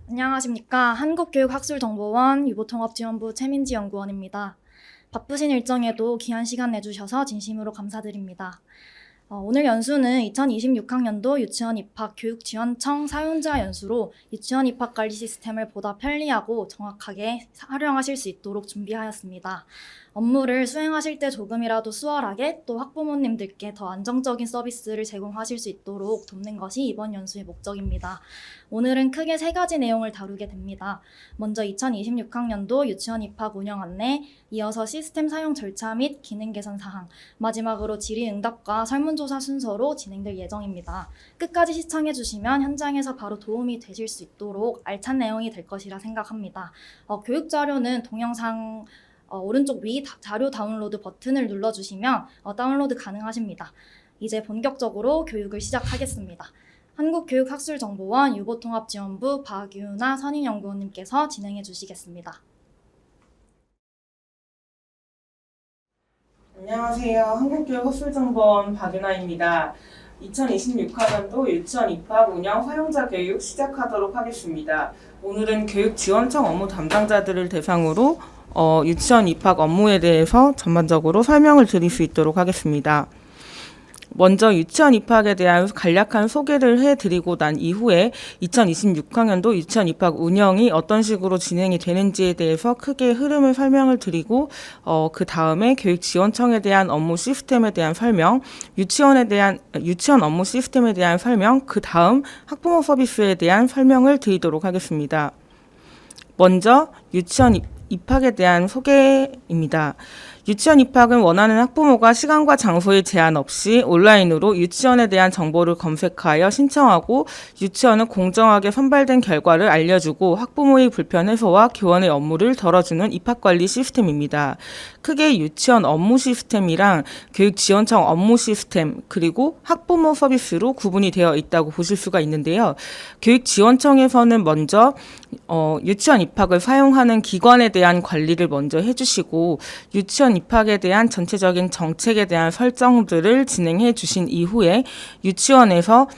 안녕하십니까. 한국교육학술정보원 유보통합지원부 최민지 연구원입니다. 바쁘신 일정에도 귀한 시간 내주셔서 진심으로 감사드립니다. 오늘 연수는 2026학년도 유치원 입학 교육지원청 사용자 연수로 유치원 입학 관리 시스템을 보다 편리하고 정확하게 활용하실 수 있도록 준비하였습니다. 업무를 수행하실 때 조금이라도 수월하게 또 학부모님들께 더 안정적인 서비스를 제공하실 수 있도록 돕는 것이 이번 연수의 목적입니다. 오늘은 크게 3가지 내용을 다루게 됩니다. 먼저 2026학년도 유치원 입학 운영 안내, 이어서 시스템 사용 절차 및 기능 개선 사항, 마지막으로 질의응답과 설문조사 순서로 진행될 예정입니다. 끝까지 시청해주시면 현장에서 바로 도움이 되실 수 있도록 알찬 내용이 될 것이라 생각합니다. 교육자료는 동영상 오른쪽 위 자료 다운로드 버튼을 눌러주시면 다운로드 가능하십니다. 이제 본격적으로 교육을 시작하겠습니다. 한국교육학술정보원 유보통합지원부 박유나 선임연구원님께서 진행해 주시겠습니다. 안녕하세요. 한국교육학술정보원 박윤아입니다. 2026학년도 유치원 입학 운영 사용자 교육 시작하도록 하겠습니다. 오늘은 교육지원청 업무 담당자들을 대상으로 유치원 입학 업무에 대해서 전반적으로 설명을 드릴 수 있도록 하겠습니다. 먼저 유치원 입학에 대한 간략한 소개를 해드리고 난 이후에 2026학년도 유치원 입학 운영이 어떤 식으로 진행이 되는지에 대해서 크게 흐름을 설명을 드리고 그 다음에 교육지원청에 대한 업무 시스템에 대한 설명, 유치원 업무 시스템에 대한 설명, 그 다음 학부모 서비스에 대한 설명을 드리도록 하겠습니다. 먼저 유치원 입학에 대한 소개입니다. 유치원 입학은 원하는 학부모가 시간과 장소에 제한 없이 온라인으로 유치원에 대한 정보를 검색하여 신청하고 유치원은 공정하게 선발된 결과를 알려주고 학부모의 불편 해소와 교원의 업무를 덜어주는 입학관리 시스템입니다. 크게 유치원 업무 시스템이랑 교육지원청 업무 시스템 그리고 학부모 서비스로 구분이 되어 있다고 보실 수가 있는데요. 교육지원청에서는 먼저 유치원 입학을 사용하는 기관에 대한 관리를 먼저 해주시고 유치원 입학에 대한 전체적인 정책에 대한 설정들을 진행해 주신 이후에 유치원에서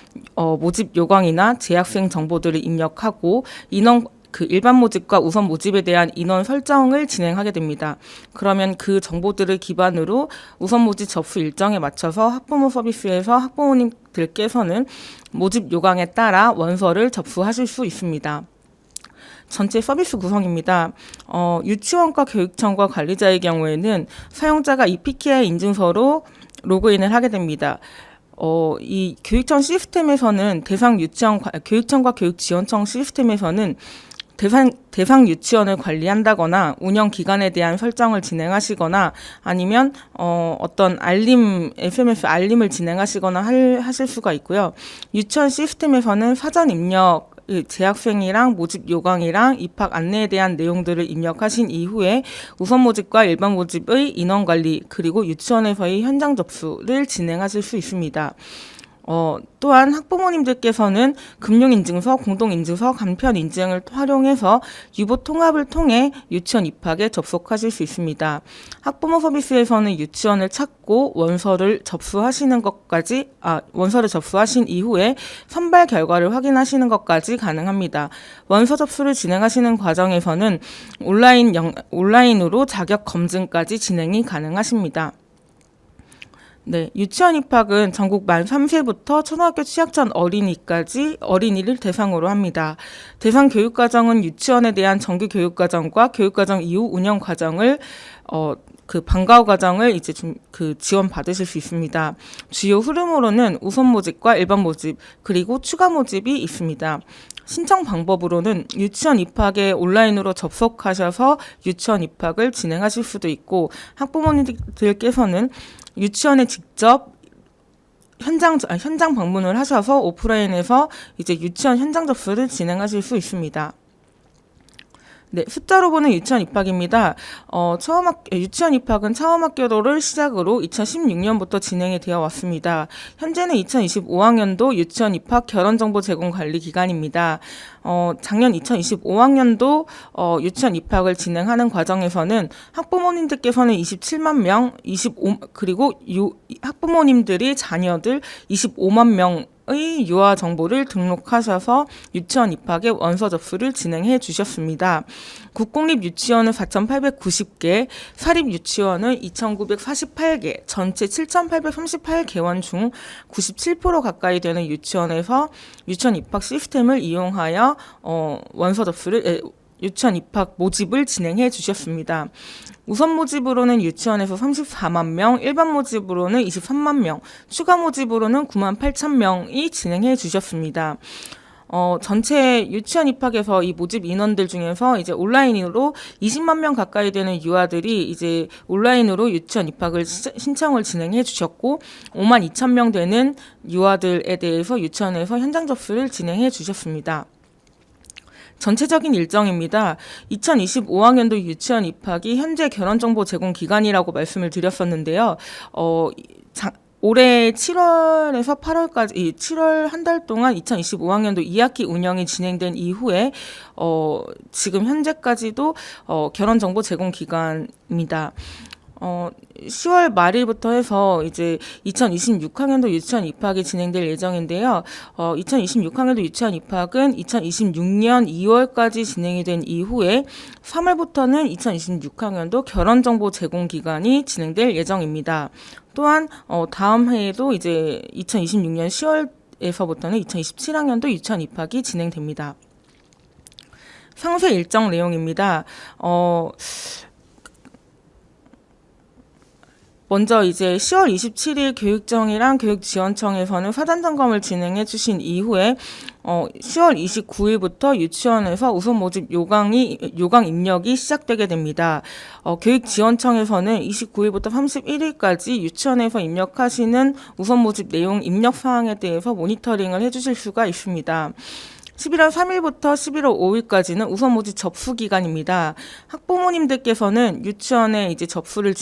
모집 요강이나 재학생 정보들을 입력하고 일반 모집과 우선 모집에 대한 인원 설정을 진행하게 됩니다. 그러면 그 정보들을 기반으로 우선 모집 접수 일정에 맞춰서 학부모 서비스에서 학부모님들께서는 모집 요강에 따라 원서를 접수하실 수 있습니다. 전체 서비스 구성입니다. 유치원과 교육청과 관리자의 경우에는 사용자가 EPKI 인증서로 로그인을 하게 됩니다. 이 교육청 시스템에서는 교육청과 교육지원청 시스템에서는 대상 유치원을 관리한다거나 운영 기간에 대한 설정을 진행하시거나 아니면 어떤 SMS 알림을 진행하시거나 하실 수가 있고요. 유치원 시스템에서는 사전 입력 재학생이랑 모집 요강이랑 입학 안내에 대한 내용들을 입력하신 이후에 우선 모집과 일반 모집의 인원 관리 그리고 유치원에서의 현장 접수를 진행하실 수 있습니다. 또한 학부모님들께서는 금융인증서, 공동인증서, 간편인증을 활용해서 유보통합을 통해 유치원 입학에 접속하실 수 있습니다. 학부모 서비스에서는 유치원을 찾고 원서를 접수하신 이후에 선발 결과를 확인하시는 것까지 가능합니다. 원서 접수를 진행하시는 과정에서는 온라인으로 자격 검증까지 진행이 가능하십니다. 네, 유치원 입학은 전국 만 3세부터 초등학교 취학 전 어린이를 대상으로 합니다. 대상 교육과정은 유치원에 대한 정규 교육과정과 교육과정 이후 운영 과정을 방과후 과정을 이제 지원 받으실 수 있습니다. 주요 흐름으로는 우선 모집과 일반 모집 그리고 추가 모집이 있습니다. 신청 방법으로는 유치원 입학에 온라인으로 접속하셔서 유치원 입학을 진행하실 수도 있고 학부모님들께서는 유치원에 직접 현장 방문을 하셔서 오프라인에서 이제 유치원 현장 접수를 진행하실 수 있습니다. 네, 숫자로 보는 유치원 입학입니다. 유치원 입학은 처음 학교를 시작으로 2016년부터 진행이 되어 왔습니다. 현재는 2025학년도 유치원 입학 결혼정보 제공 관리 기간입니다. 작년 2025학년도 유치원 입학을 진행하는 과정에서는 학부모님들께서는 27만 명, 그리고 학부모님들이 자녀들 25만 명 유아 정보를 등록하셔서 유치원 입학의 원서 접수를 진행해 주셨습니다. 국공립 유치원은 4,890개, 사립 유치원은 2,948개, 전체 7,838개원 중 97% 가까이 되는 유치원에서 유치원 입학 시스템을 이용하여 원서 접수를 유치원 입학 모집을 진행해 주셨습니다. 우선 모집으로는 유치원에서 34만 명, 일반 모집으로는 23만 명, 추가 모집으로는 9만 8천 명이 진행해 주셨습니다. 전체 유치원 입학에서 이 모집 인원들 중에서 이제 온라인으로 20만 명 가까이 되는 유아들이 이제 온라인으로 유치원 입학을 신청을 진행해 주셨고, 5만 2천 명 되는 유아들에 대해서 유치원에서 현장 접수를 진행해 주셨습니다. 전체적인 일정입니다. 2025학년도 유치원 입학이 현재 결혼정보 제공 기간이라고 말씀을 드렸었는데요. 올해 7월에서 8월까지, 7월 한 달 동안 2025학년도 2학기 운영이 진행된 이후에, 지금 현재까지도, 결혼정보 제공 기간입니다. 10월 말일부터 해서 이제 2026학년도 유치원 입학이 진행될 예정인데요. 2026학년도 유치원 입학은 2026년 2월까지 진행이 된 이후에 3월부터는 2026학년도 결혼정보 제공 기간이 진행될 예정입니다. 또한 다음 해에도 이제 2026년 10월에서부터는 2027학년도 유치원 입학이 진행됩니다. 상세 일정 내용입니다. 먼저 이제 10월 27일 교육청이랑 교육지원청에서는 사전 점검을 진행해 주신 이후에 10월 29일부터 유치원에서 우선 모집 요강 입력이 시작되게 됩니다. 교육지원청에서는 29일부터 31일까지 유치원에서 입력하시는 우선 모집 내용 입력 사항에 대해서 모니터링을 해주실 수가 있습니다. 11월 3일부터 11월 5일까지는 우선 모집 접수 기간입니다. 학부모님들께서는 유치원에 이제 접수를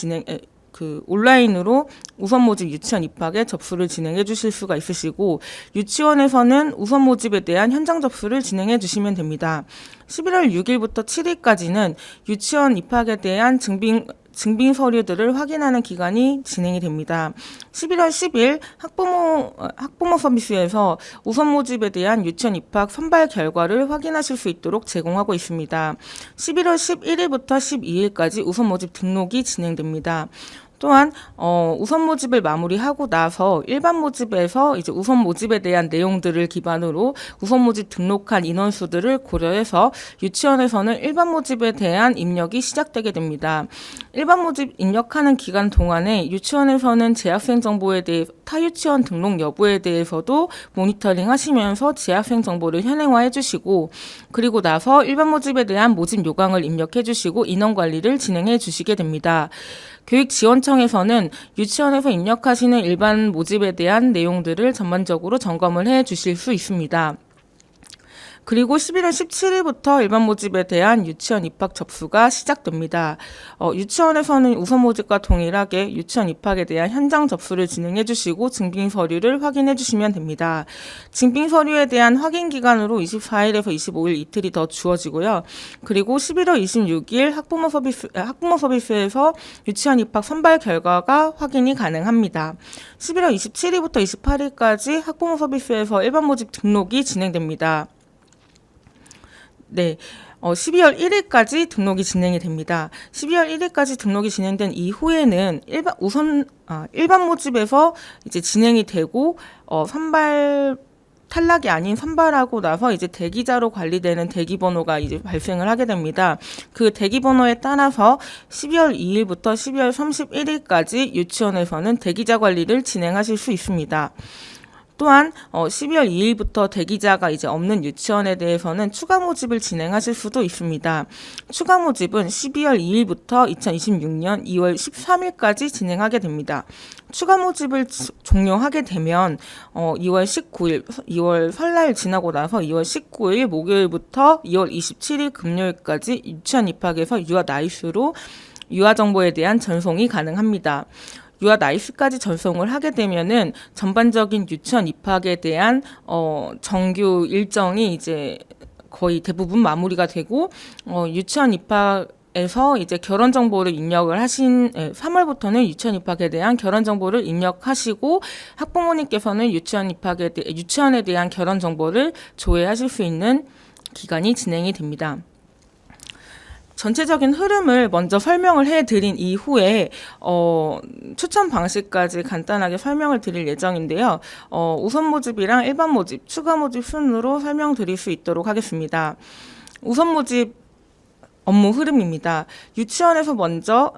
온라인으로 우선 모집 유치원 입학에 접수를 진행해 주실 수가 있으시고, 유치원에서는 우선 모집에 대한 현장 접수를 진행해 주시면 됩니다. 11월 6일부터 7일까지는 유치원 입학에 대한 증빙 서류들을 확인하는 기간이 진행이 됩니다. 11월 10일 학부모 서비스에서 우선 모집에 대한 유치원 입학 선발 결과를 확인하실 수 있도록 제공하고 있습니다. 11월 11일부터 12일까지 우선 모집 등록이 진행됩니다. 또한 우선 모집을 마무리하고 나서 일반 모집에서 이제 우선 모집에 대한 내용들을 기반으로 우선 모집 등록한 인원수들을 고려해서 유치원에서는 일반 모집에 대한 입력이 시작되게 됩니다. 일반 모집 입력하는 기간 동안에 유치원에서는 재학생 정보에 대해 타유치원 등록 여부에 대해서도 모니터링 하시면서 재학생 정보를 현행화해 주시고, 그리고 나서 일반 모집에 대한 모집 요강을 입력해 주시고 인원 관리를 진행해 주시게 됩니다. 교육지원청에서는 유치원에서 입력하시는 일반 모집에 대한 내용들을 전반적으로 점검을 해 주실 수 있습니다. 그리고 11월 17일부터 일반 모집에 대한 유치원 입학 접수가 시작됩니다. 유치원에서는 우선 모집과 동일하게 유치원 입학에 대한 현장 접수를 진행해 주시고 증빙 서류를 확인해 주시면 됩니다. 증빙 서류에 대한 확인 기간으로 24일에서 25일 이틀이 더 주어지고요. 그리고 11월 26일 학부모 서비스에서 유치원 입학 선발 결과가 확인이 가능합니다. 11월 27일부터 28일까지 학부모 서비스에서 일반 모집 등록이 진행됩니다. 네, 12월 1일까지 등록이 진행이 됩니다. 12월 1일까지 등록이 진행된 이후에는 일반 모집에서 이제 진행이 되고, 탈락이 아닌 선발하고 나서 이제 대기자로 관리되는 대기번호가 이제 발생을 하게 됩니다. 그 대기번호에 따라서 12월 2일부터 12월 31일까지 유치원에서는 대기자 관리를 진행하실 수 있습니다. 또한 12월 2일부터 대기자가 이제 없는 유치원에 대해서는 추가 모집을 진행하실 수도 있습니다. 추가 모집은 12월 2일부터 2026년 2월 13일까지 진행하게 됩니다. 추가 모집을 종료하게 되면 2월 설날 지나고 나서 2월 19일 목요일부터 2월 27일 금요일까지 유치원 입학에서 유아 나이스로 유아 정보에 대한 전송이 가능합니다. 유아 나이스까지 전송을 하게 되면은 전반적인 유치원 입학에 대한 정규 일정이 이제 거의 대부분 마무리가 되고 유치원 입학 에서 이제 결혼 정보를 입력을 하신 3월부터는 유치원 입학에 대한 결혼 정보를 입력하시고 학부모님께서는 유치원에 대한 결혼 정보를 조회하실 수 있는 기간이 진행이 됩니다. 전체적인 흐름을 먼저 설명을 해드린 이후에 추천 방식까지 간단하게 설명을 드릴 예정인데요. 우선 모집이랑 일반 모집, 추가 모집 순으로 설명드릴 수 있도록 하겠습니다. 우선 모집 업무 흐름입니다. 유치원에서 먼저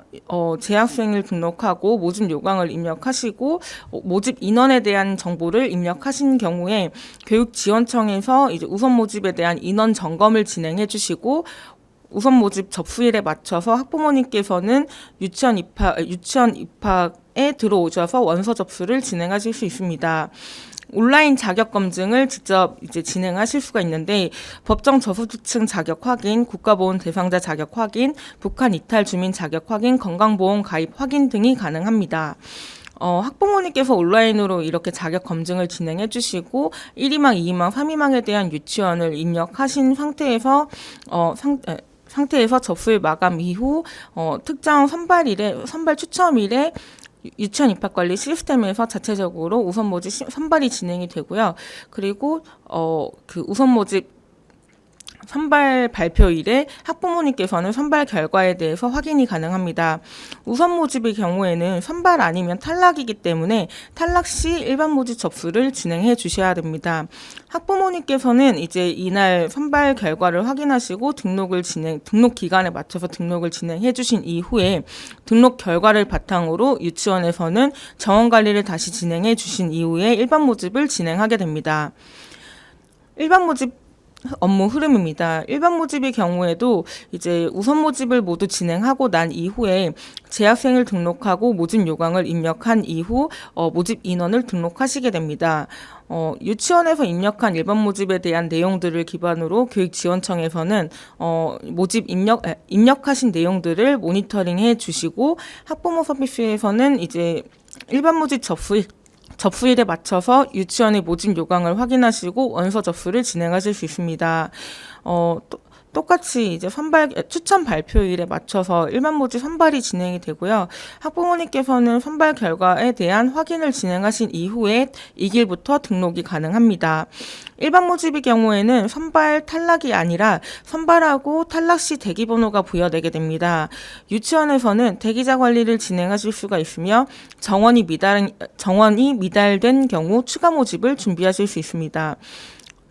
재학생을 등록하고 모집 요강을 입력하시고 모집 인원에 대한 정보를 입력하신 경우에 교육지원청에서 이제 우선 모집에 대한 인원 점검을 진행해 주시고 우선 모집 접수일에 맞춰서 학부모님께서는 유치원 입학에 들어오셔서 원서 접수를 진행하실 수 있습니다. 온라인 자격 검증을 직접 이제 진행하실 수가 있는데 법정 저소득층 자격 확인, 국가보훈 대상자 자격 확인, 북한 이탈 주민 자격 확인, 건강보험 가입 확인 등이 가능합니다. 학부모님께서 온라인으로 이렇게 자격 검증을 진행해 주시고 1희망, 2희망, 3희망에 대한 유치원을 입력하신 상태에서 접수일 마감 이후 특정 선발 추첨일에 유치원 입학관리 시스템에서 자체적으로 우선 모집 선발이 진행이 되고요. 그리고 그 우선 모집 선발 발표일에 학부모님께서는 선발 결과에 대해서 확인이 가능합니다. 우선 모집의 경우에는 선발 아니면 탈락이기 때문에 탈락 시 일반 모집 접수를 진행해 주셔야 됩니다. 학부모님께서는 이제 이날 선발 결과를 확인하시고 등록 기간에 맞춰서 등록을 진행해 주신 이후에 등록 결과를 바탕으로 유치원에서는 정원 관리를 다시 진행해 주신 이후에 일반 모집을 진행하게 됩니다. 일반 모집 업무 흐름입니다. 일반 모집의 경우에도 이제 우선 모집을 모두 진행하고 난 이후에 재학생을 등록하고 모집 요강을 입력한 이후 모집 인원을 등록하시게 됩니다. 유치원에서 입력한 일반 모집에 대한 내용들을 기반으로 교육지원청에서는 입력하신 내용들을 모니터링해 주시고 학부모 서비스에서는 이제 일반 모집 접수일에 맞춰서 유치원의 모집 요강을 확인하시고 원서 접수를 진행하실 수 있습니다. 똑같이 이제 추천 발표일에 맞춰서 일반 모집 선발이 진행이 되고요. 학부모님께서는 선발 결과에 대한 확인을 진행하신 이후에 2일부터 등록이 가능합니다. 일반 모집의 경우에는 선발 탈락이 아니라 선발하고 탈락 시 대기번호가 부여되게 됩니다. 유치원에서는 대기자 관리를 진행하실 수가 있으며 정원이 미달된 경우 추가 모집을 준비하실 수 있습니다.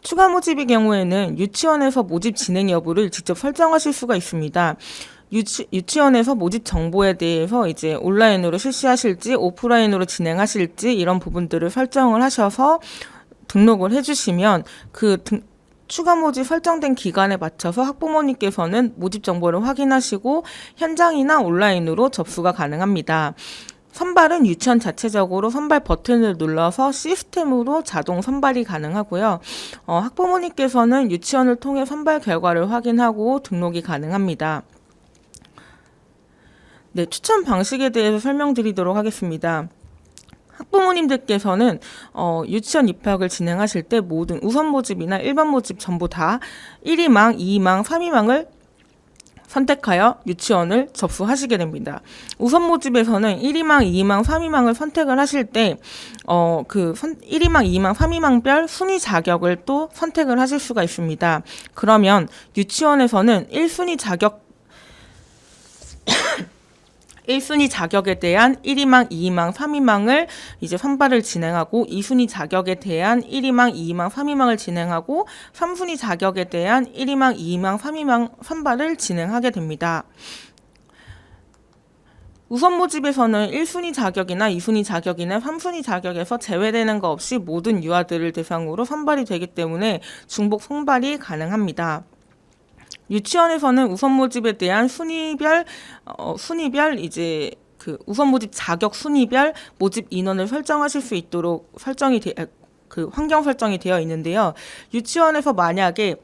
추가 모집의 경우에는 유치원에서 모집 진행 여부를 직접 설정하실 수가 있습니다. 유치원에서 모집 정보에 대해서 이제 온라인으로 실시하실지 오프라인으로 진행하실지 이런 부분들을 설정을 하셔서 등록을 해주시면 추가 모집 설정된 기간에 맞춰서 학부모님께서는 모집 정보를 확인하시고 현장이나 온라인으로 접수가 가능합니다. 선발은 유치원 자체적으로 선발 버튼을 눌러서 시스템으로 자동 선발이 가능하고요. 학부모님께서는 유치원을 통해 선발 결과를 확인하고 등록이 가능합니다. 네, 추천 방식에 대해서 설명드리도록 하겠습니다. 학부모님들께서는 유치원 입학을 진행하실 때 모든 우선 모집이나 일반 모집 전부 다 1희망, 2희망, 3희망을 선택하여 유치원을 접수하시게 됩니다. 우선 모집에서는 1희망, 2희망, 3희망을 선택을 하실 때 1희망, 2희망, 3희망별 순위 자격을 또 선택을 하실 수가 있습니다. 그러면 유치원에서는 1순위 자격에 대한 1희망, 2희망, 3희망을 이제 선발을 진행하고 2순위 자격에 대한 1희망, 2희망, 3희망을 진행하고 3순위 자격에 대한 1희망, 2희망, 3희망 선발을 진행하게 됩니다. 우선 모집에서는 1순위 자격이나 2순위 자격이나 3순위 자격에서 제외되는 것 없이 모든 유아들을 대상으로 선발이 되기 때문에 중복 선발이 가능합니다. 유치원에서는 우선 모집에 대한 순위별 이제 우선 모집 자격 순위별 모집 인원을 설정하실 수 있도록 환경 설정이 되어 있는데요. 유치원에서 만약에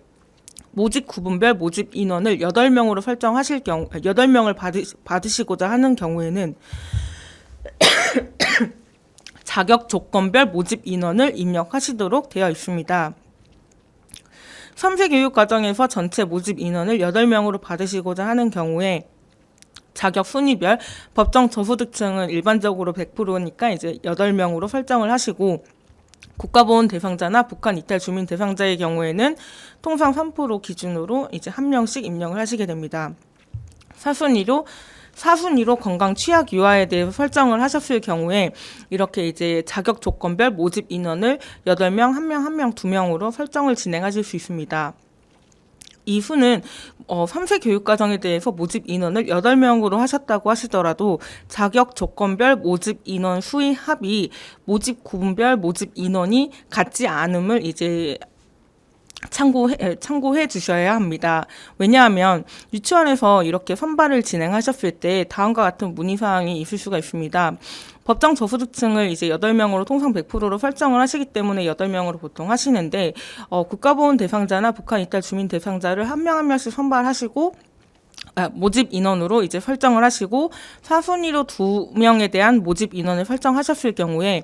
모집 구분별 모집 인원을 8명으로 설정하실 경우 8명을 받으시고자 하는 경우에는 자격 조건별 모집 인원을 입력하시도록 되어 있습니다. 3세 교육 과정에서 전체 모집 인원을 8명으로 받으시고자 하는 경우에 자격 순위별 법정 저소득층은 일반적으로 100%니까 이제 8명으로 설정을 하시고, 국가보훈 대상자나 북한 이탈 주민 대상자의 경우에는 통상 3% 기준으로 이제 1명씩 임명을 하시게 됩니다. 사순위로 건강 취약 유아에 대해서 설정을 하셨을 경우에 이렇게 이제 자격 조건별 모집 인원을 8명, 1명, 1명, 2명으로 설정을 진행하실 수 있습니다. 이 수는 3세 교육과정에 대해서 모집 인원을 8명으로 하셨다고 하시더라도 자격 조건별 모집 인원 수의 합이 모집 구분별 모집 인원이 같지 않음을 이제 참고해 주셔야 합니다. 왜냐하면 유치원에서 이렇게 선발을 진행하셨을 때 다음과 같은 문의사항이 있을 수가 있습니다. 법정 저소득층을 이제 8명으로 통상 100%로 설정을 하시기 때문에 8명으로 보통 하시는데, 국가보훈 대상자나 북한 이탈 주민 대상자를 한 명 한 명씩 선발하시고, 모집 인원으로 이제 설정을 하시고, 사순위로 2명에 대한 모집 인원을 설정하셨을 경우에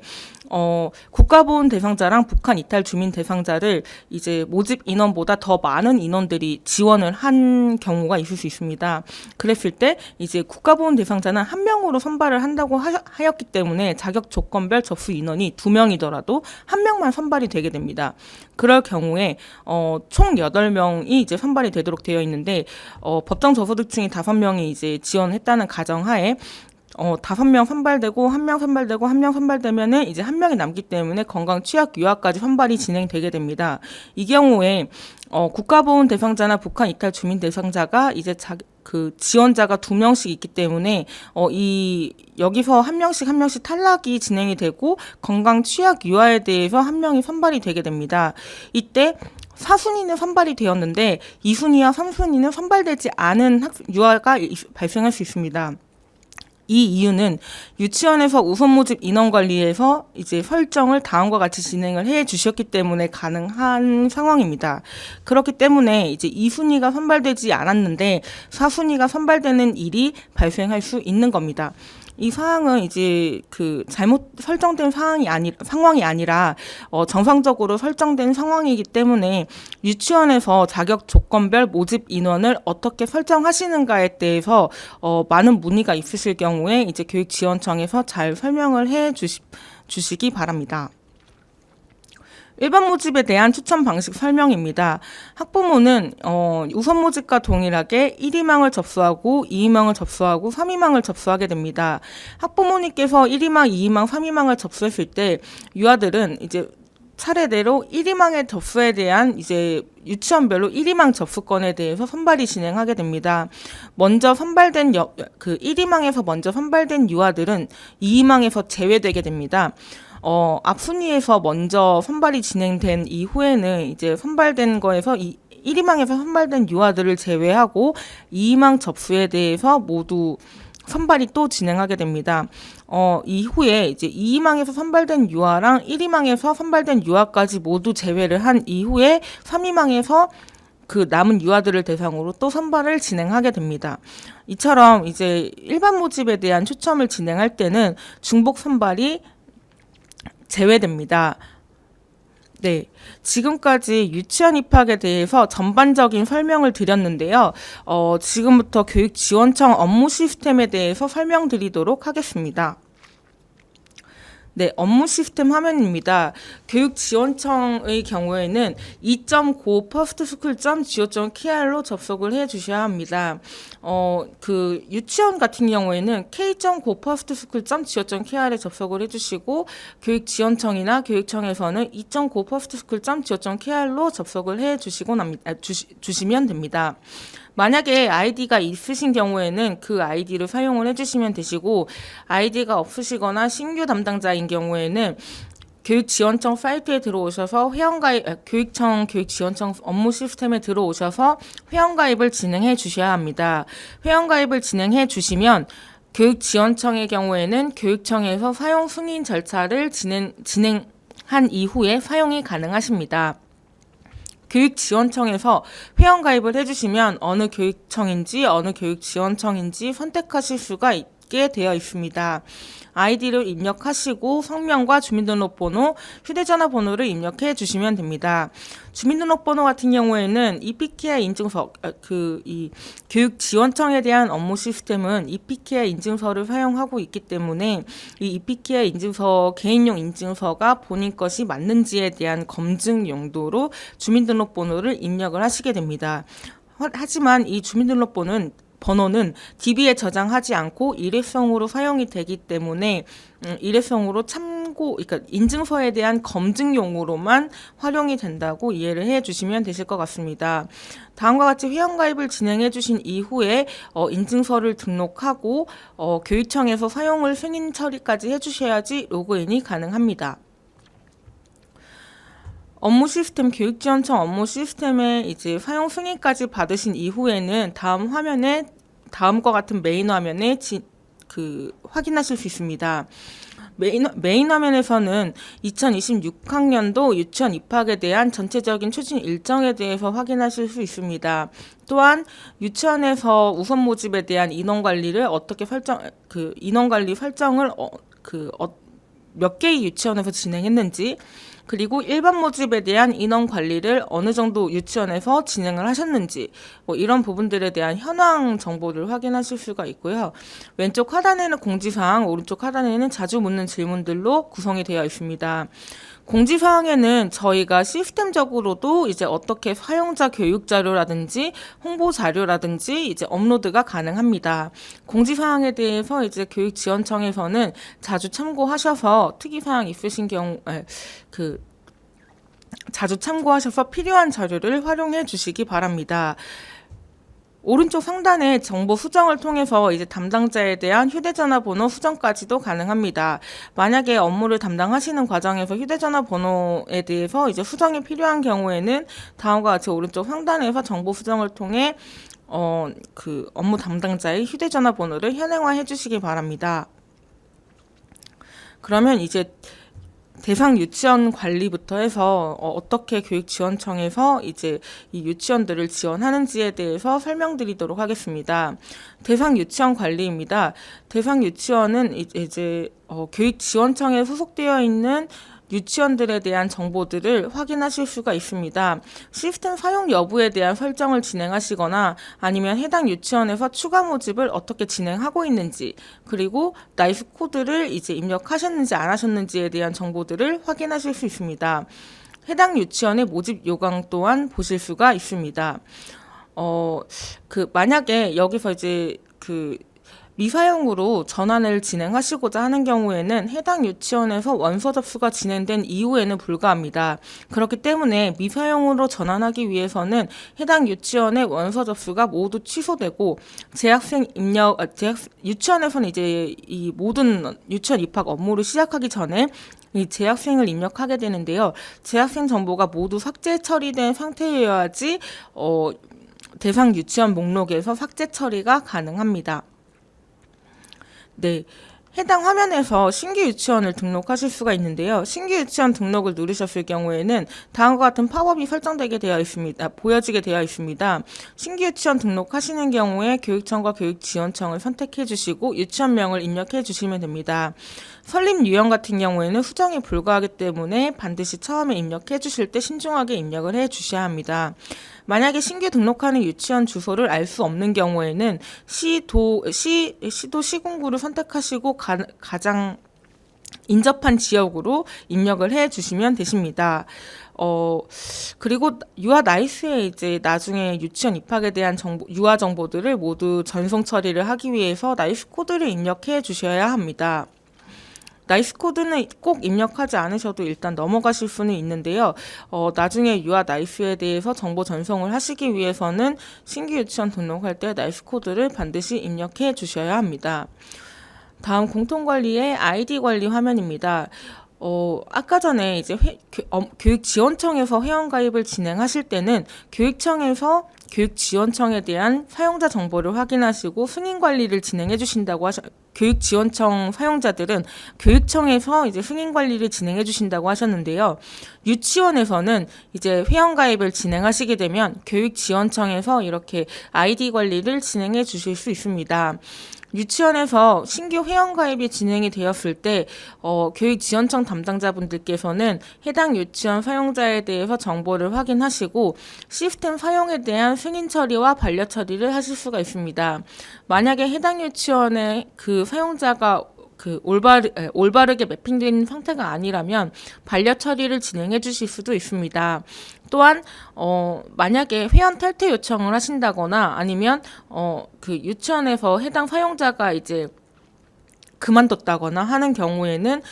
국가보훈 대상자랑 북한 이탈 주민 대상자를 이제 모집 인원보다 더 많은 인원들이 지원을 한 경우가 있을 수 있습니다. 그랬을 때 이제 국가보훈 대상자는 1명으로 선발을 한다고 하였기 때문에 자격 조건별 접수 인원이 2명이더라도 1명만 선발이 되게 됩니다. 그럴 경우에 총 8명이 이제 선발이 되도록 되어 있는데, 법정 저소득층이 5명이 이제 지원했다는 가정하에 5명 선발되고 1명 선발되고 1명 선발되면은 이제 1명이 남기 때문에 건강 취약 유아까지 선발이 진행되게 됩니다. 이 경우에 국가보훈 대상자나 북한 이탈 주민 대상자가 이제 그 지원자가 2명씩 있기 때문에 여기서 한 명씩 탈락이 진행이 되고 건강 취약 유아에 대해서 1명이 선발이 되게 됩니다. 이때 4순위는 선발이 되었는데 2순위와 3순위는 선발되지 않은 유아가 발생할 수 있습니다. 이 이유는 유치원에서 우선 모집 인원 관리에서 이제 설정을 다음과 같이 진행을 해 주셨기 때문에 가능한 상황입니다. 그렇기 때문에 이제 2순위가 선발되지 않았는데 4순위가 선발되는 일이 발생할 수 있는 겁니다. 이 사항은 이제 그 잘못 설정된 상황이 아니라 정상적으로 설정된 상황이기 때문에 유치원에서 자격 조건별 모집 인원을 어떻게 설정하시는가에 대해서 많은 문의가 있으실 경우에 이제 교육지원청에서 잘 설명을 해 주시기 바랍니다. 일반 모집에 대한 추천 방식 설명입니다. 학부모는 우선 모집과 동일하게 1희망을 접수하고 2희망을 접수하고 3희망을 접수하게 됩니다. 학부모님께서 1희망, 2희망, 3희망을 접수했을 때 유아들은 이제 차례대로 1희망의 접수에 대한 이제 유치원별로 1희망 접수권에 대해서 선발이 진행하게 됩니다. 먼저 선발된 1희망에서 먼저 선발된 유아들은 2희망에서 제외되게 됩니다. 앞순위에서 먼저 선발이 진행된 이후에는 이제 선발된 거에서 1희망에서 선발된 유아들을 제외하고 2희망 접수에 대해서 모두 선발이 또 진행하게 됩니다. 이후에 이제 2희망에서 선발된 유아랑 1희망에서 선발된 유아까지 모두 제외를 한 이후에 3희망에서 그 남은 유아들을 대상으로 또 선발을 진행하게 됩니다. 이처럼 이제 일반 모집에 대한 추첨을 진행할 때는 중복 선발이 제외됩니다. 네, 지금까지 유치원 입학에 대해서 전반적인 설명을 드렸는데요. 지금부터 교육지원청 업무 시스템에 대해서 설명드리도록 하겠습니다. 네, 업무 시스템 화면입니다. 교육지원청의 경우에는 2.go firstSchool.go.kr로 접속을 해 주셔야 합니다. 그 유치원 같은 경우에는 k.go firstSchool.go.kr에 접속을 해 주시고 교육지원청이나 교육청에서는 2.go firstSchool.go.kr로 접속을 해 주시면 됩니다. 만약에 아이디가 있으신 경우에는 그 아이디를 사용을 해주시면 되시고, 아이디가 없으시거나 신규 담당자인 경우에는 교육지원청 사이트에 들어오셔서 교육지원청 업무 시스템에 들어오셔서 회원가입을 진행해 주셔야 합니다. 회원가입을 진행해 주시면 교육지원청의 경우에는 교육청에서 사용 승인 절차를 진행한 이후에 사용이 가능하십니다. 교육지원청에서 회원가입을 해주시면 어느 교육청인지 어느 교육지원청인지 선택하실 수가 있게 되어 있습니다. 아이디를 입력하시고 성명과 주민등록번호, 휴대전화번호를 입력해 주시면 됩니다. 주민등록번호 같은 경우에는 EPKI 인증서, 이 교육지원청에 대한 업무 시스템은 EPKI 인증서를 사용하고 있기 때문에 이 EPKI 인증서, 개인용 인증서가 본인 것이 맞는지에 대한 검증 용도로 주민등록번호를 입력을 하시게 됩니다. 하지만 이 주민등록번호는 DB에 저장하지 않고 일회성으로 사용이 되기 때문에 일회성으로 그러니까 인증서에 대한 검증용으로만 활용이 된다고 이해를 해주시면 되실 것 같습니다. 다음과 같이 회원가입을 진행해주신 이후에 인증서를 등록하고 교육청에서 사용을 승인 처리까지 해주셔야지 로그인이 가능합니다. 업무 시스템, 교육지원청 업무 시스템에 이제 사용 승인까지 받으신 이후에는 다음과 같은 메인 화면에 확인하실 수 있습니다. 메인 화면에서는 2026학년도 유치원 입학에 대한 전체적인 추진 일정에 대해서 확인하실 수 있습니다. 또한 유치원에서 우선 모집에 대한 인원관리를 어떻게 인원관리 설정을 몇 개의 유치원에서 진행했는지, 그리고 일반 모집에 대한 인원 관리를 어느 정도 유치원에서 진행을 하셨는지, 이런 부분들에 대한 현황 정보를 확인하실 수가 있고요. 왼쪽 하단에는 공지사항, 오른쪽 하단에는 자주 묻는 질문들로 구성이 되어 있습니다. 공지사항에는 저희가 시스템적으로도 이제 어떻게 사용자 교육 자료라든지 홍보 자료라든지 이제 업로드가 가능합니다. 공지사항에 대해서 이제 교육지원청에서는 자주 참고하셔서 특이사항 있으신 경우, 자주 참고하셔서 필요한 자료를 활용해 주시기 바랍니다. 오른쪽 상단의 정보 수정을 통해서 이제 담당자에 대한 휴대전화 번호 수정까지도 가능합니다. 만약에 업무를 담당하시는 과정에서 휴대전화 번호에 대해서 이제 수정이 필요한 경우에는 다음과 같이 오른쪽 상단에서 정보 수정을 통해 업무 담당자의 휴대전화 번호를 현행화해 주시기 바랍니다. 그러면 이제 대상 유치원 관리부터 해서 어떻게 교육지원청에서 이제 이 유치원들을 지원하는지에 대해서 설명드리도록 하겠습니다. 대상 유치원 관리입니다. 대상 유치원은 이제 교육지원청에 소속되어 있는 유치원들에 대한 정보들을 확인하실 수가 있습니다. 시스템 사용 여부에 대한 설정을 진행하시거나 아니면 해당 유치원에서 추가 모집을 어떻게 진행하고 있는지, 그리고 나이스 코드를 이제 입력하셨는지 안 하셨는지에 대한 정보들을 확인하실 수 있습니다. 해당 유치원의 모집 요강 또한 보실 수가 있습니다. 만약에 여기서 이제 미사용으로 전환을 진행하시고자 하는 경우에는 해당 유치원에서 원서 접수가 진행된 이후에는 불가합니다. 그렇기 때문에 미사용으로 전환하기 위해서는 해당 유치원의 원서 접수가 모두 취소되고 유치원에서는 이제 이 모든 유치원 입학 업무를 시작하기 전에 이 재학생을 입력하게 되는데요. 재학생 정보가 모두 삭제 처리된 상태여야지 대상 유치원 목록에서 삭제 처리가 가능합니다. 네, 해당 화면에서 신규 유치원을 등록하실 수가 있는데요. 신규 유치원 등록을 누르셨을 경우에는 다음과 같은 팝업이 보여지게 되어 있습니다. 신규 유치원 등록하시는 경우에 교육청과 교육지원청을 선택해 주시고 유치원명을 입력해 주시면 됩니다. 설립 유형 같은 경우에는 수정이 불가하기 때문에 반드시 처음에 입력해 주실 때 신중하게 입력을 해 주셔야 합니다. 만약에 신규 등록하는 유치원 주소를 알 수 없는 경우에는 시도 시군구를 선택하시고 가장 인접한 지역으로 입력을 해 주시면 되십니다. 그리고 유아 나이스에 이제 나중에 유치원 입학에 대한 유아 정보들을 모두 전송 처리를 하기 위해서 나이스 코드를 입력해 주셔야 합니다. 나이스 코드는 꼭 입력하지 않으셔도 일단 넘어가실 수는 있는데요. 나중에 유아 나이스에 대해서 정보 전송을 하시기 위해서는 신규 유치원 등록할 때 나이스 코드를 반드시 입력해 주셔야 합니다. 다음 공통관리의 아이디 관리 화면입니다. 아까 전에 이제 교육지원청에서 회원가입을 진행하실 때는 교육청에서 교육지원청에 대한 사용자 정보를 확인하시고 승인 관리를 진행해 주신다고 교육지원청 사용자들은 교육청에서 이제 승인 관리를 진행해 주신다고 하셨는데요. 유치원에서는 이제 회원가입을 진행하시게 되면 교육지원청에서 이렇게 아이디 관리를 진행해 주실 수 있습니다. 유치원에서 신규 회원가입이 진행이 되었을 때 교육지원청 담당자분들께서는 해당 유치원 사용자에 대해서 정보를 확인하시고 시스템 사용에 대한 승인 처리와 반려 처리를 하실 수가 있습니다. 만약에 해당 유치원의 그 사용자가 올바르게 매핑된 상태가 아니라면 반려 처리를 진행해 주실 수도 있습니다. 또한 만약에 회원 탈퇴 요청을 하신다거나 아니면 그 유치원에서 해당 사용자가 이제 그만뒀다거나 하는 경우에는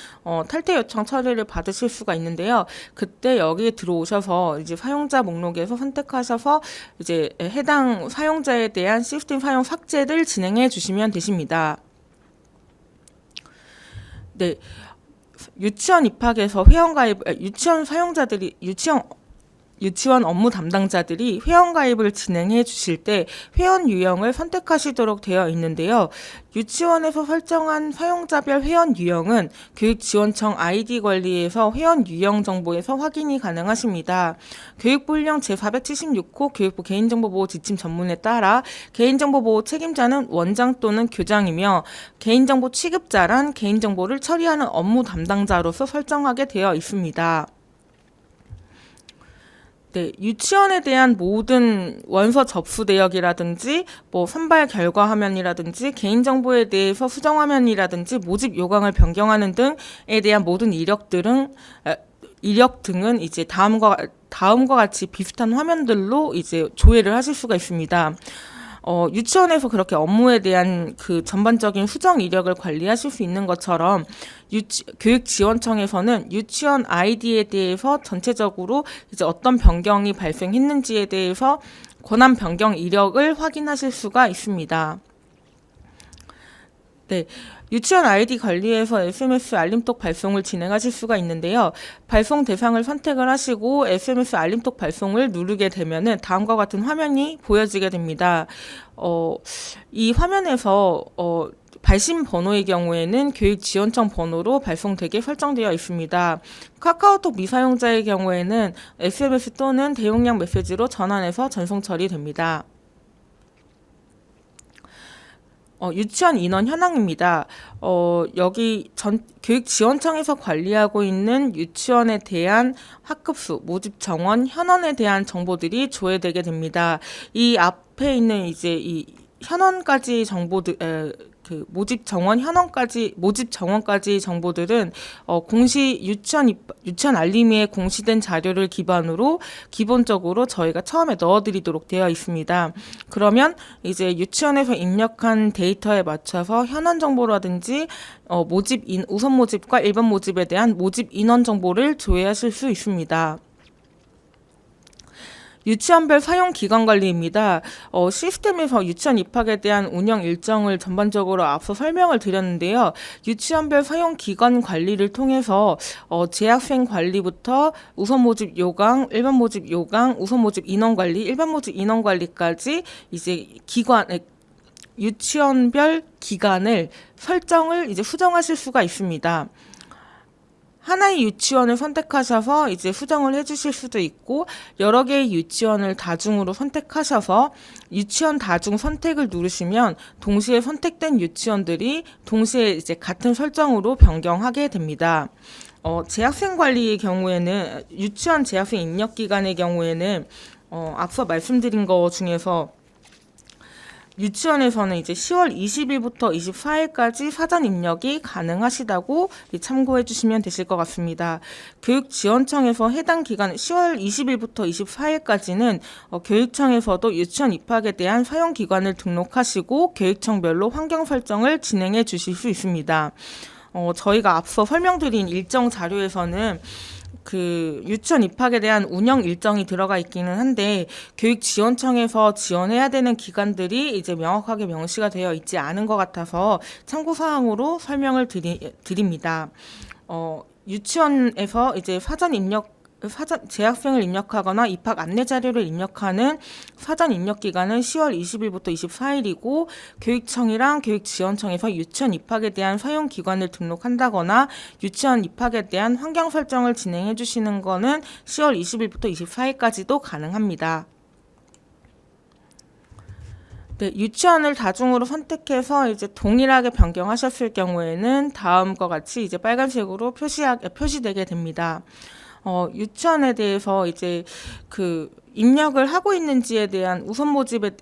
탈퇴 요청 처리를 받으실 수가 있는데요. 그때 여기에 들어오셔서 이제 사용자 목록에서 선택하셔서 이제 해당 사용자에 대한 시스템 사용 삭제를 진행해 주시면 되십니다. 네, 유치원 입학에서 유치원 업무 담당자들이 회원가입을 진행해 주실 때 회원 유형을 선택하시도록 되어 있는데요. 유치원에서 설정한 사용자별 회원 유형은 교육지원청 아이디 관리에서 회원 유형 정보에서 확인이 가능하십니다. 교육부령 제476호 교육부 개인정보보호 지침 전문에 따라 개인정보보호 책임자는 원장 또는 교장이며 개인정보 취급자란 개인정보를 처리하는 업무 담당자로서 설정하게 되어 있습니다. 네, 유치원에 대한 모든 원서 접수 내역이라든지 선발 결과 화면이라든지 개인정보에 대해서 수정 화면이라든지 모집 요강을 변경하는 등에 대한 모든 이력 등은 이제 다음과 같이 비슷한 화면들로 이제 조회를 하실 수가 있습니다. 유치원에서 그렇게 업무에 대한 그 전반적인 수정 이력을 관리하실 수 있는 것처럼 교육지원청에서는 유치원 아이디에 대해서 전체적으로 이제 어떤 변경이 발생했는지에 대해서 권한 변경 이력을 확인하실 수가 있습니다. 네, 유치원 아이디 관리에서 SMS 알림톡 발송을 진행하실 수가 있는데요. 발송 대상을 선택을 하시고 SMS 알림톡 발송을 누르게 되면은 다음과 같은 화면이 보여지게 됩니다. 이 화면에서 발신 번호의 경우에는 교육지원청 번호로 발송되게 설정되어 있습니다. 카카오톡 미사용자의 경우에는 SMS 또는 대용량 메시지로 전환해서 전송 처리됩니다. 유치원 인원 현황입니다. 여기 교육지원청에서 관리하고 있는 유치원에 대한 학급수, 모집 정원, 현원에 대한 정보들이 조회되게 됩니다. 이 앞에 있는 이제 이 현원까지 정보들, 모집 정원까지 정보들은 유치원 알림이에 공시된 자료를 기반으로 기본적으로 저희가 처음에 넣어드리도록 되어 있습니다. 그러면 이제 유치원에서 입력한 데이터에 맞춰서 현원 정보라든지 우선 모집과 일반 모집에 대한 모집 인원 정보를 조회하실 수 있습니다. 유치원별 사용 기간 관리입니다. 시스템에서 유치원 입학에 대한 운영 일정을 전반적으로 앞서 설명을 드렸는데요. 유치원별 사용 기간 관리를 통해서 재학생 관리부터 우선 모집 요강, 일반 모집 요강, 우선 모집 인원 관리, 일반 모집 인원 관리까지 이제 유치원별 기간을 설정을 이제 수정하실 수가 있습니다. 하나의 유치원을 선택하셔서 이제 수정을 해주실 수도 있고 여러 개의 유치원을 다중으로 선택하셔서 유치원 다중 선택을 누르시면 동시에 선택된 유치원들이 동시에 이제 같은 설정으로 변경하게 됩니다. 재학생 관리의 경우에는 유치원 재학생 입력 기간의 경우에는 앞서 말씀드린 것 중에서 유치원에서는 이제 10월 20일부터 24일까지 사전 입력이 가능하시다고 참고해 주시면 되실 것 같습니다. 교육지원청에서 해당 기간 10월 20일부터 24일까지는 교육청에서도 유치원 입학에 대한 사용 기관을 등록하시고 교육청별로 환경 설정을 진행해 주실 수 있습니다. 저희가 앞서 설명드린 일정 자료에서는 그 유치원 입학에 대한 운영 일정이 들어가 있기는 한데 교육지원청에서 지원해야 되는 기간들이 이제 명확하게 명시가 되어 있지 않은 것 같아서 참고사항으로 설명을 드립니다. 유치원에서 이제 재학생을 입력하거나 입학 안내 자료를 입력하는 사전 입력 기간은 10월 20일부터 24일이고 교육청이랑 교육지원청에서 유치원 입학에 대한 사용 기관을 등록한다거나 유치원 입학에 대한 환경 설정을 진행해 주시는 거는 10월 20일부터 24일까지도 가능합니다. 네, 유치원을 다중으로 선택해서 이제 동일하게 변경하셨을 경우에는 다음과 같이 이제 빨간색으로 표시되게 됩니다. 유치원에 대해서 이제 그 입력을 하고 있는지에 대한 우선 모집에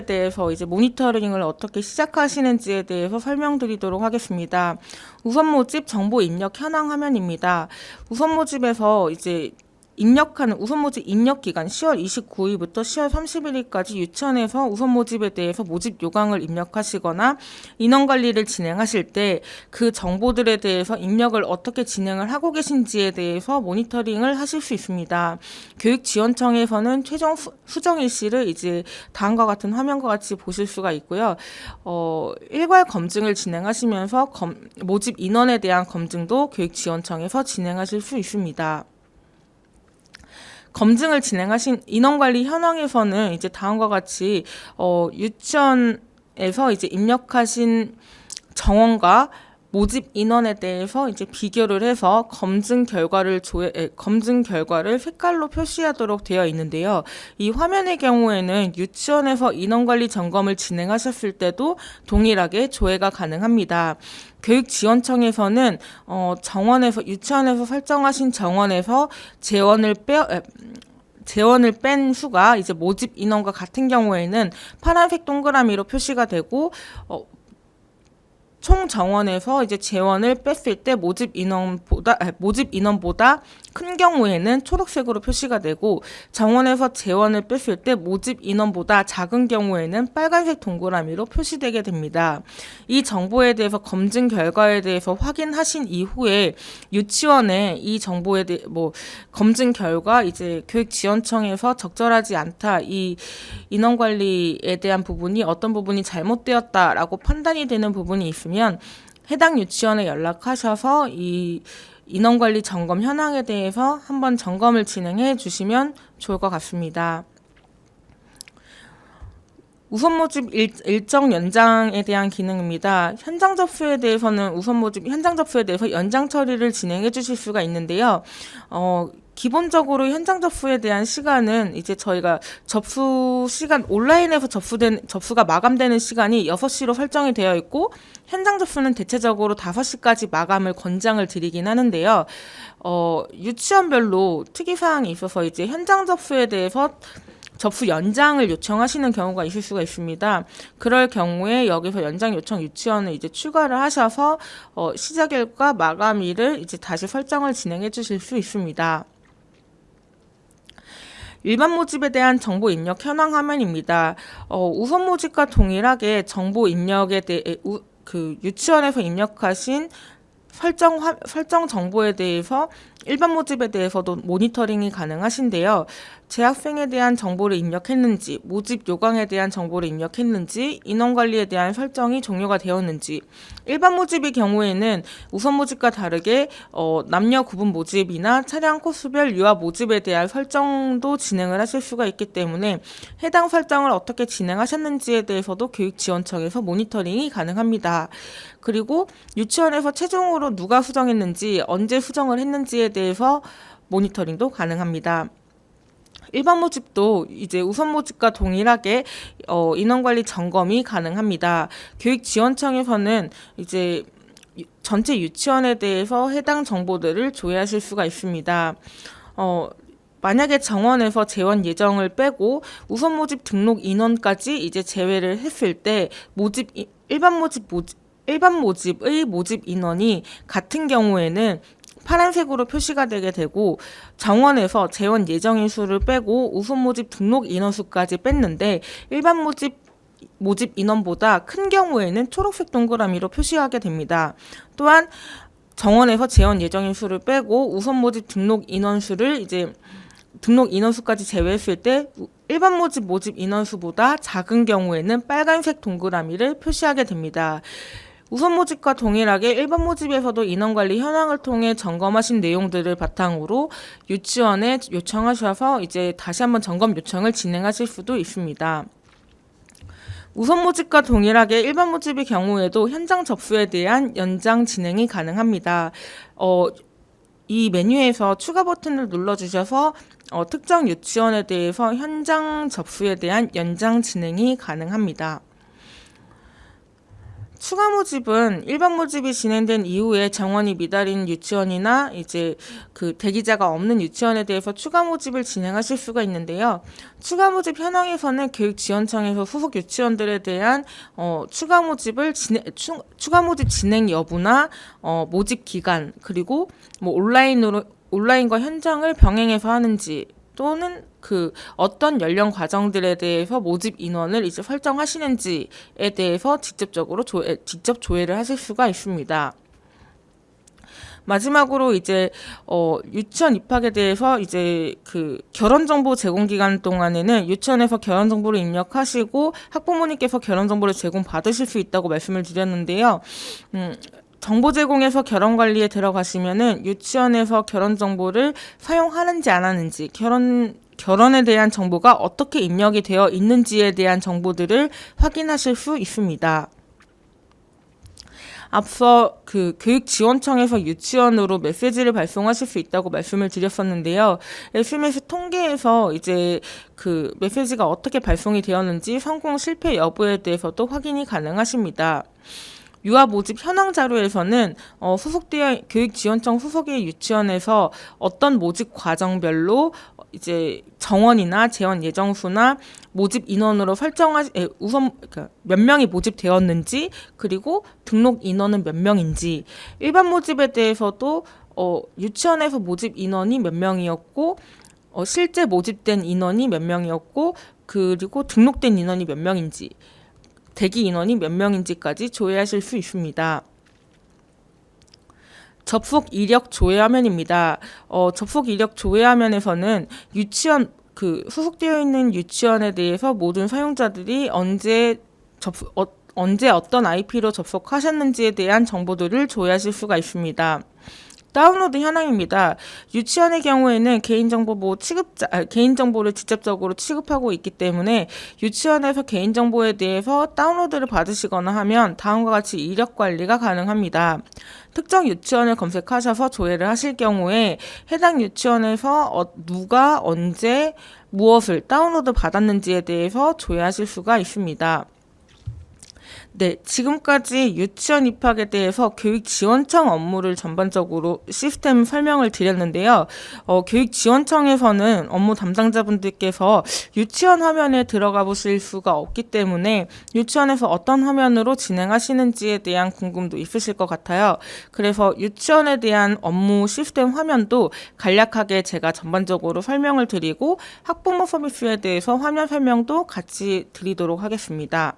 대해서 이제 모니터링을 어떻게 시작하시는지에 대해서 설명드리도록 하겠습니다. 우선 모집 정보 입력 현황 화면입니다. 우선 모집에서 이제 우선 모집 입력 기간 10월 29일부터 10월 31일까지 유치원에서 우선 모집에 대해서 모집 요강을 입력하시거나 인원 관리를 진행하실 때 그 정보들에 대해서 입력을 어떻게 진행을 하고 계신지에 대해서 모니터링을 하실 수 있습니다. 교육지원청에서는 최종 수정 일시를 이제 다음과 같은 화면과 같이 보실 수가 있고요. 일괄 검증을 진행하시면서 모집 인원에 대한 검증도 교육지원청에서 진행하실 수 있습니다. 검증을 진행하신 인원관리 현황에서는 이제 다음과 같이 유치원에서 이제 입력하신 정원과 모집 인원에 대해서 이제 비교를 해서 검증 결과를 색깔로 표시하도록 되어 있는데요. 이 화면의 경우에는 유치원에서 인원관리 점검을 진행하셨을 때도 동일하게 조회가 가능합니다. 교육지원청에서는 유치원에서 설정하신 정원에서 재원을 뺀 수가 이제 모집 인원과 같은 경우에는 파란색 동그라미로 표시가 되고 총 정원에서 이제 재원을 뺐을 때 모집 인원보다 큰 경우에는 초록색으로 표시가 되고 정원에서 재원을 뺐을 때 모집 인원보다 작은 경우에는 빨간색 동그라미로 표시되게 됩니다. 이 정보에 대해서 검증 결과에 대해서 확인하신 이후에 유치원에 이 정보에 대해 검증 결과 이제 교육지원청에서 적절하지 않다, 이 인원 관리에 대한 부분이 어떤 부분이 잘못되었다라고 판단이 되는 부분이 있으면 해당 유치원에 연락하셔서 이 인원관리 점검 현황에 대해서 한번 점검을 진행해 주시면 좋을 것 같습니다. 우선 모집 일정 연장에 대한 기능입니다. 현장 접수에 대해서는 현장 접수에 대해서 연장 처리를 진행해 주실 수가 있는데요. 기본적으로 현장 접수에 대한 시간은 이제 저희가 접수 시간 온라인에서 접수가 마감되는 시간이 6시로 설정이 되어 있고 현장 접수는 대체적으로 5시까지 마감을 권장을 드리긴 하는데요. 유치원별로 특이사항이 있어서 이제 현장 접수에 대해서 접수 연장을 요청하시는 경우가 있을 수가 있습니다. 그럴 경우에 여기서 연장 요청 유치원을 이제 추가를 하셔서 시작일과 마감일을 이제 다시 설정을 진행해 주실 수 있습니다. 일반 모집에 대한 정보 입력 현황 화면입니다. 우선 모집과 동일하게 정보 입력에 대해 유치원에서 입력하신 설정 정보에 대해서 일반 모집에 대해서도 모니터링이 가능하신데요. 재학생에 대한 정보를 입력했는지, 모집 요강에 대한 정보를 입력했는지, 인원관리에 대한 설정이 종료가 되었는지, 일반 모집의 경우에는 우선 모집과 다르게 남녀 구분 모집이나 차량 코스별 유아 모집에 대한 설정도 진행을 하실 수가 있기 때문에 해당 설정을 어떻게 진행하셨는지에 대해서도 교육지원청에서 모니터링이 가능합니다. 그리고 유치원에서 최종으로 누가 수정했는지, 언제 수정을 했는지에 대해서 모니터링도 가능합니다. 일반 모집도 이제 우선 모집과 동일하게 인원관리 점검이 가능합니다. 교육지원청에서는 이제 전체 유치원에 대해서 해당 정보들을 조회하실 수가 있습니다. 만약에 정원에서 재원 예정을 빼고 우선 모집 등록 인원까지 이제 제외를 했을 때 일반 모집의 모집 인원이 같은 경우에는 파란색으로 표시가 되게 되고 정원에서 재원 예정인 수를 빼고 우선 모집 등록 인원수까지 뺐는데 일반 모집 인원보다 큰 경우에는 초록색 동그라미로 표시하게 됩니다. 또한 정원에서 재원 예정인 수를 빼고 우선 모집 등록 인원수까지 제외했을 때 일반 모집 인원수보다 작은 경우에는 빨간색 동그라미를 표시하게 됩니다. 우선 모집과 동일하게 일반 모집에서도 인원관리 현황을 통해 점검하신 내용들을 바탕으로 유치원에 요청하셔서 이제 다시 한번 점검 요청을 진행하실 수도 있습니다. 우선 모집과 동일하게 일반 모집의 경우에도 현장 접수에 대한 연장 진행이 가능합니다. 이 메뉴에서 추가 버튼을 눌러주셔서 특정 유치원에 대해서 현장 접수에 대한 연장 진행이 가능합니다. 추가 모집은 일반 모집이 진행된 이후에 정원이 미달인 유치원이나 이제 그 대기자가 없는 유치원에 대해서 추가 모집을 진행하실 수가 있는데요. 추가 모집 현황에서는 교육지원청에서 소속 유치원들에 대한 추가 모집 진행 여부나 모집 기간, 그리고 뭐 온라인과 현장을 병행해서 하는지, 또는 그 어떤 연령 과정들에 대해서 모집 인원을 이제 설정하시는지에 대해서 직접 조회를 하실 수가 있습니다. 마지막으로 이제 유치원 입학에 대해서 이제 그 결혼 정보 제공 기간 동안에는 유치원에서 결혼 정보를 입력하시고 학부모님께서 결혼 정보를 제공받으실 수 있다고 말씀을 드렸는데요. 정보 제공에서 결혼 관리에 들어가시면은 유치원에서 결혼 정보를 사용하는지 안 하는지, 결혼에 대한 정보가 어떻게 입력이 되어 있는지에 대한 정보들을 확인하실 수 있습니다. 앞서 그 교육지원청에서 유치원으로 메시지를 발송하실 수 있다고 말씀을 드렸었는데요. SMS 통계에서 이제 그 메시지가 어떻게 발송이 되었는지 성공 실패 여부에 대해서도 확인이 가능하십니다. 유아 모집 현황 자료에서는 교육지원청 소속의 유치원에서 어떤 모집 과정별로 이제 정원이나 재원 예정수나 모집 인원으로 몇 명이 모집되었는지, 그리고 등록 인원은 몇 명인지, 일반 모집에 대해서도 유치원에서 모집 인원이 몇 명이었고, 실제 모집된 인원이 몇 명이었고, 그리고 등록된 인원이 몇 명인지, 대기 인원이 몇 명인지까지 조회하실 수 있습니다. 접속 이력 조회 화면입니다. 접속 이력 조회 화면에서는 유치원 소속되어 있는 유치원에 대해서 모든 사용자들이 언제 어떤 IP로 접속하셨는지에 대한 정보들을 조회하실 수가 있습니다. 다운로드 현황입니다. 유치원의 경우에는 개인정보를 직접적으로 취급하고 있기 때문에 유치원에서 개인정보에 대해서 다운로드를 받으시거나 하면 다음과 같이 이력 관리가 가능합니다. 특정 유치원을 검색하셔서 조회를 하실 경우에 해당 유치원에서 누가 언제 무엇을 다운로드 받았는지에 대해서 조회하실 수가 있습니다. 네, 지금까지 유치원 입학에 대해서 교육지원청 업무를 전반적으로 시스템 설명을 드렸는데요. 교육지원청에서는 업무 담당자분들께서 유치원 화면에 들어가 보실 수가 없기 때문에 유치원에서 어떤 화면으로 진행하시는지에 대한 궁금도 있으실 것 같아요. 그래서 유치원에 대한 업무 시스템 화면도 간략하게 제가 전반적으로 설명을 드리고 학부모 서비스에 대해서 화면 설명도 같이 드리도록 하겠습니다.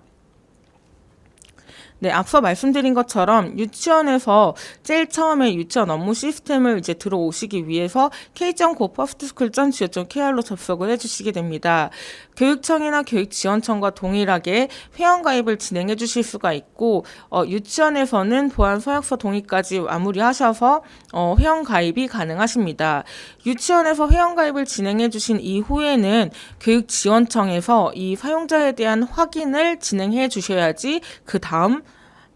네, 앞서 말씀드린 것처럼 유치원에서 제일 처음에 유치원 업무 시스템을 이제 들어오시기 위해서 k.go.firstSchool.go.kr로 접속을 해주시게 됩니다. 교육청이나 교육지원청과 동일하게 회원가입을 진행해 주실 수가 있고, 유치원에서는 보안 서약서 동의까지 마무리하셔서 회원가입이 가능하십니다. 유치원에서 회원가입을 진행해 주신 이후에는 교육지원청에서 이 사용자에 대한 확인을 진행해 주셔야지 그 다음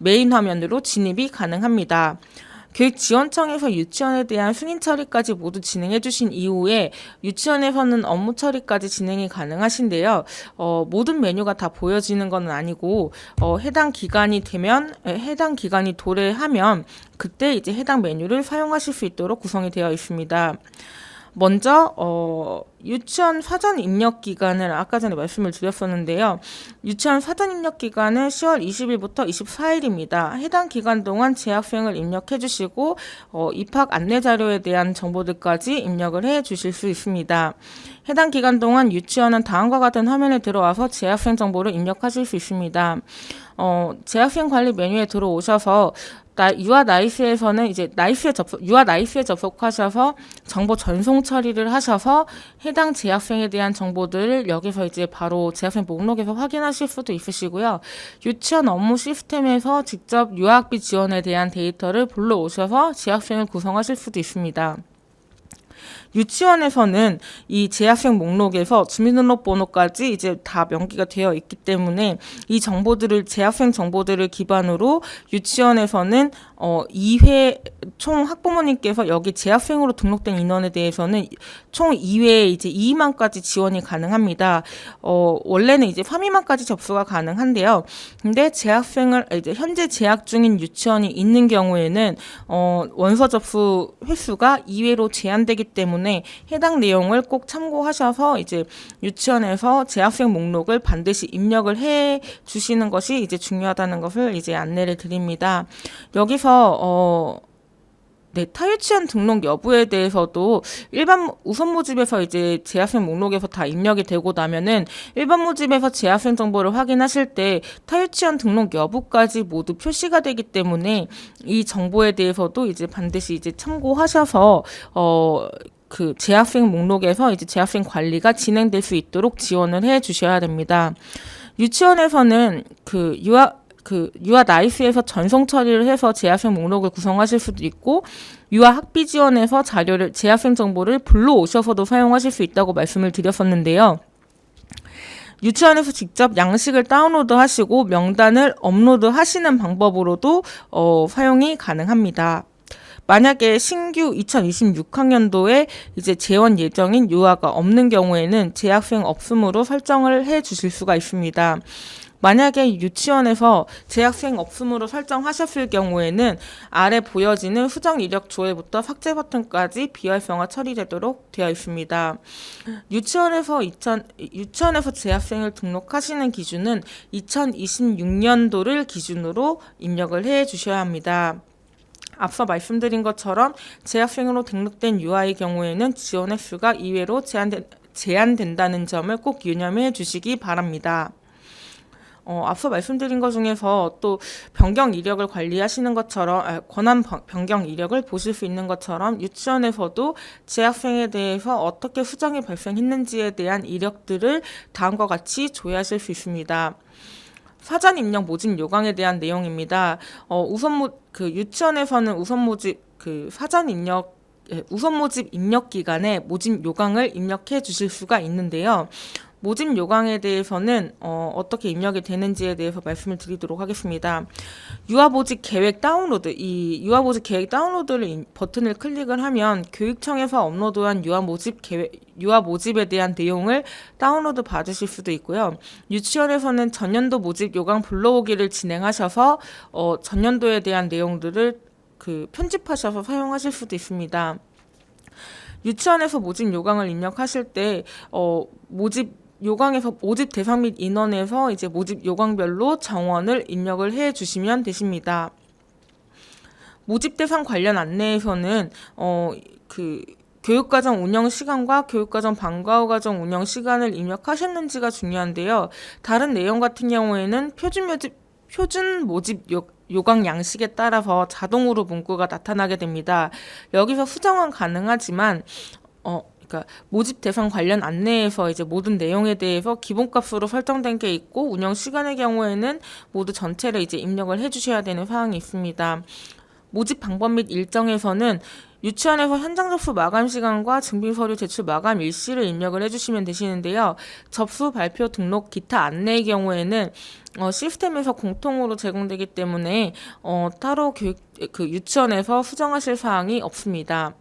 메인 화면으로 진입이 가능합니다. 교육지원청에서 유치원에 대한 승인 처리까지 모두 진행해 주신 이후에 유치원에서는 업무 처리까지 진행이 가능하신데요. 모든 메뉴가 다 보여지는 건 아니고 해당 기간이 도래하면 그때 이제 해당 메뉴를 사용하실 수 있도록 구성이 되어 있습니다. 먼저 유치원 사전 입력 기간을 아까 전에 말씀을 드렸었는데요. 유치원 사전 입력 기간은 10월 20일부터 24일입니다. 해당 기간 동안 재학생을 입력해 주시고 입학 안내 자료에 대한 정보들까지 입력을 해 주실 수 있습니다. 해당 기간 동안 유치원은 다음과 같은 화면에 들어와서 재학생 정보를 입력하실 수 있습니다. 재학생 관리 메뉴에 들어오셔서 유아 나이스에서는 이제 유아 나이스에 접속하셔서 정보 전송 처리를 하셔서 해당 재학생에 대한 정보들을 여기서 이제 바로 재학생 목록에서 확인하실 수도 있으시고요. 유치원 업무 시스템에서 직접 유아학비 지원에 대한 데이터를 불러오셔서 재학생을 구성하실 수도 있습니다. 유치원에서는 이 재학생 목록에서 주민등록번호까지 이제 다 명기가 되어 있기 때문에 이 정보들을 재학생 정보들을 기반으로 유치원에서는 2회 총 학부모님께서 여기 재학생으로 등록된 인원에 대해서는 총 2회에 이제 2위만까지 지원이 가능합니다. 원래는 이제 3위만까지 접수가 가능한데요. 근데 재학생을 이제 현재 재학 중인 유치원이 있는 경우에는 원서 접수 횟수가 2회로 제한되기 때문에 해당 내용을 꼭 참고하셔서 이제 유치원에서 재학생 목록을 반드시 입력을 해 주시는 것이 이제 중요하다는 것을 이제 안내를 드립니다. 여기서 타유치원 등록 여부에 대해서도 일반 우선 모집에서 이제 재학생 목록에서 다 입력이 되고 나면은 일반 모집에서 재학생 정보를 확인하실 때 타유치원 등록 여부까지 모두 표시가 되기 때문에 이 정보에 대해서도 이제 반드시 이제 참고하셔서 그 재학생 목록에서 이제 재학생 관리가 진행될 수 있도록 지원을 해 주셔야 됩니다. 유치원에서는 유아 나이스에서 전송 처리를 해서 재학생 목록을 구성하실 수도 있고 유아 학비 지원에서 자료를 재학생 정보를 불러오셔서도 사용하실 수 있다고 말씀을 드렸었는데요. 유치원에서 직접 양식을 다운로드 하시고 명단을 업로드 하시는 방법으로도 사용이 가능합니다. 만약에 신규 2026학년도에 이제 재원 예정인 유아가 없는 경우에는 재학생 없음으로 설정을 해 주실 수가 있습니다. 만약에 유치원에서 재학생 없음으로 설정하셨을 경우에는 아래 보여지는 수정 이력 조회부터 삭제 버튼까지 비활성화 처리되도록 되어 있습니다. 유치원에서 재학생을 등록하시는 기준은 2026년도를 기준으로 입력을 해 주셔야 합니다. 앞서 말씀드린 것처럼 재학생으로 등록된 유아의 경우에는 지원 횟수가 2회로 제한된다는 점을 꼭 유념해 주시기 바랍니다. 앞서 말씀드린 것 중에서 또 변경 이력을 관리하시는 것처럼 권한 변경 이력을 보실 수 있는 것처럼 유치원에서도 재학생에 대해서 어떻게 수정이 발생했는지에 대한 이력들을 다음과 같이 조회하실 수 있습니다. 사전 입력 모집 요강에 대한 내용입니다. 유치원에서는 우선 모집 입력 기간에 모집 요강을 입력해 주실 수가 있는데요. 모집 요강에 대해서는 어떻게 입력이 되는지에 대해서 말씀을 드리도록 하겠습니다. 유아 모집 계획 다운로드, 이 유아 모집 계획 다운로드를 버튼을 클릭을 하면 교육청에서 업로드한 유아 모집에 대한 내용을 다운로드 받으실 수도 있고요. 유치원에서는 전년도 모집 요강 불러오기를 진행하셔서 전년도에 대한 내용들을 편집하셔서 사용하실 수도 있습니다. 유치원에서 모집 요강을 입력하실 때 모집 대상 및 인원에서 이제 모집 요강별로 정원을 입력을 해 주시면 되십니다. 모집 대상 관련 안내에서는 교육과정 운영 시간과 교육과정 방과 후 과정 운영 시간을 입력하셨는지가 중요한데요. 다른 내용 같은 경우에는 표준 모집 요강 양식에 따라서 자동으로 문구가 나타나게 됩니다. 여기서 수정은 가능하지만 모집 대상 관련 안내에서 이제 모든 내용에 대해서 기본값으로 설정된 게 있고 운영 시간의 경우에는 모두 전체를 이제 입력을 해주셔야 되는 사항이 있습니다. 모집 방법 및 일정에서는 유치원에서 현장 접수 마감 시간과 증빙 서류 제출 마감 일시를 입력을 해주시면 되시는데요. 접수, 발표, 등록, 기타 안내의 경우에는 시스템에서 공통으로 제공되기 때문에 따로 유치원에서 수정하실 사항이 없습니다.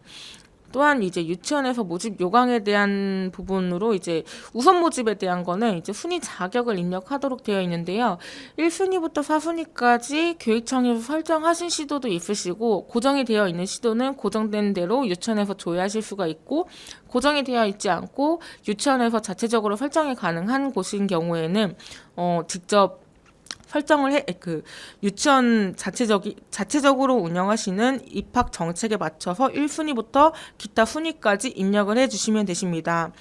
또한 이제 유치원에서 모집 요강에 대한 부분으로 이제 우선 모집에 대한 거는 이제 순위 자격을 입력하도록 되어 있는데요. 1순위부터 4순위까지 교육청에서 설정하신 시도도 있으시고 고정이 되어 있는 시도는 고정된 대로 유치원에서 조회하실 수가 있고 고정이 되어 있지 않고 유치원에서 자체적으로 설정이 가능한 곳인 경우에는 직접 설정을 유치원 자체적으로 운영하시는 입학 정책에 맞춰서 1순위부터 기타 순위까지 입력을 해주시면 되십니다.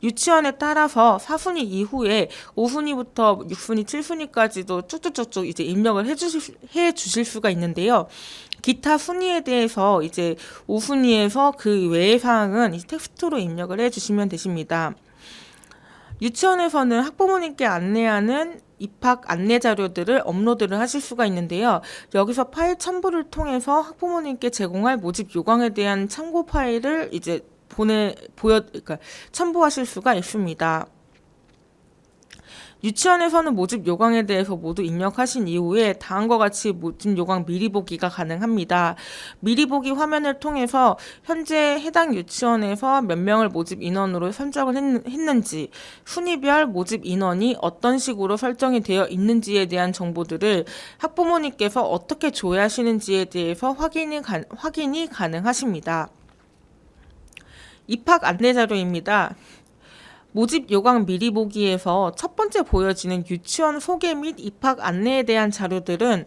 유치원에 따라서 4순위 이후에 5순위부터 6순위, 7순위까지도 쭉쭉쭉쭉 이제 입력을 해주실 수가 있는데요. 기타 순위에 대해서 이제 5순위에서 그 외의 사항은 텍스트로 입력을 해주시면 되십니다. 유치원에서는 학부모님께 안내하는 입학 안내 자료들을 업로드를 하실 수가 있는데요. 여기서 파일 첨부를 통해서 학부모님께 제공할 모집 요강에 대한 참고 파일을 이제 그러니까 첨부하실 수가 있습니다. 유치원에서는 모집 요강에 대해서 모두 입력하신 이후에 다음과 같이 모집 요강 미리 보기가 가능합니다. 미리 보기 화면을 통해서 현재 해당 유치원에서 몇 명을 모집 인원으로 선정을 했는지, 순위별 모집 인원이 어떤 식으로 설정이 되어 있는지에 대한 정보들을 학부모님께서 어떻게 조회하시는지에 대해서 확인이 가능하십니다. 입학 안내 자료입니다. 모집 요강 미리 보기에서 첫 번째 보여지는 유치원 소개 및 입학 안내에 대한 자료들은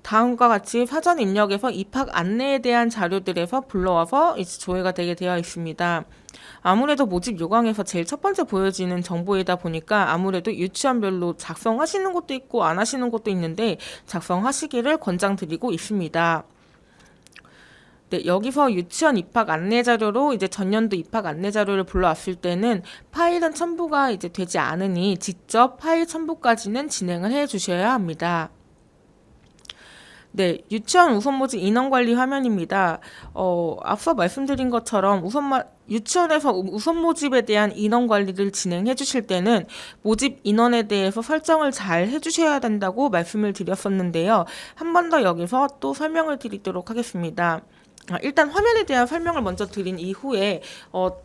다음과 같이 사전 입력에서 입학 안내에 대한 자료들에서 불러와서 이제 조회가 되게 되어 있습니다. 아무래도 모집 요강에서 제일 첫 번째 보여지는 정보이다 보니까 아무래도 유치원별로 작성하시는 것도 있고 안 하시는 것도 있는데 작성하시기를 권장드리고 있습니다. 네, 여기서 유치원 입학 안내 자료로 이제 전년도 입학 안내 자료를 불러왔을 때는 파일은 첨부가 이제 되지 않으니 직접 파일 첨부까지는 진행을 해 주셔야 합니다. 네, 유치원 우선 모집 인원 관리 화면입니다. 앞서 말씀드린 것처럼 유치원에서 우선 모집에 대한 인원 관리를 진행해 주실 때는 모집 인원에 대해서 설정을 잘 해주셔야 된다고 말씀을 드렸었는데요. 한 번 더 여기서 또 설명을 드리도록 하겠습니다. 일단 화면에 대한 설명을 먼저 드린 이후에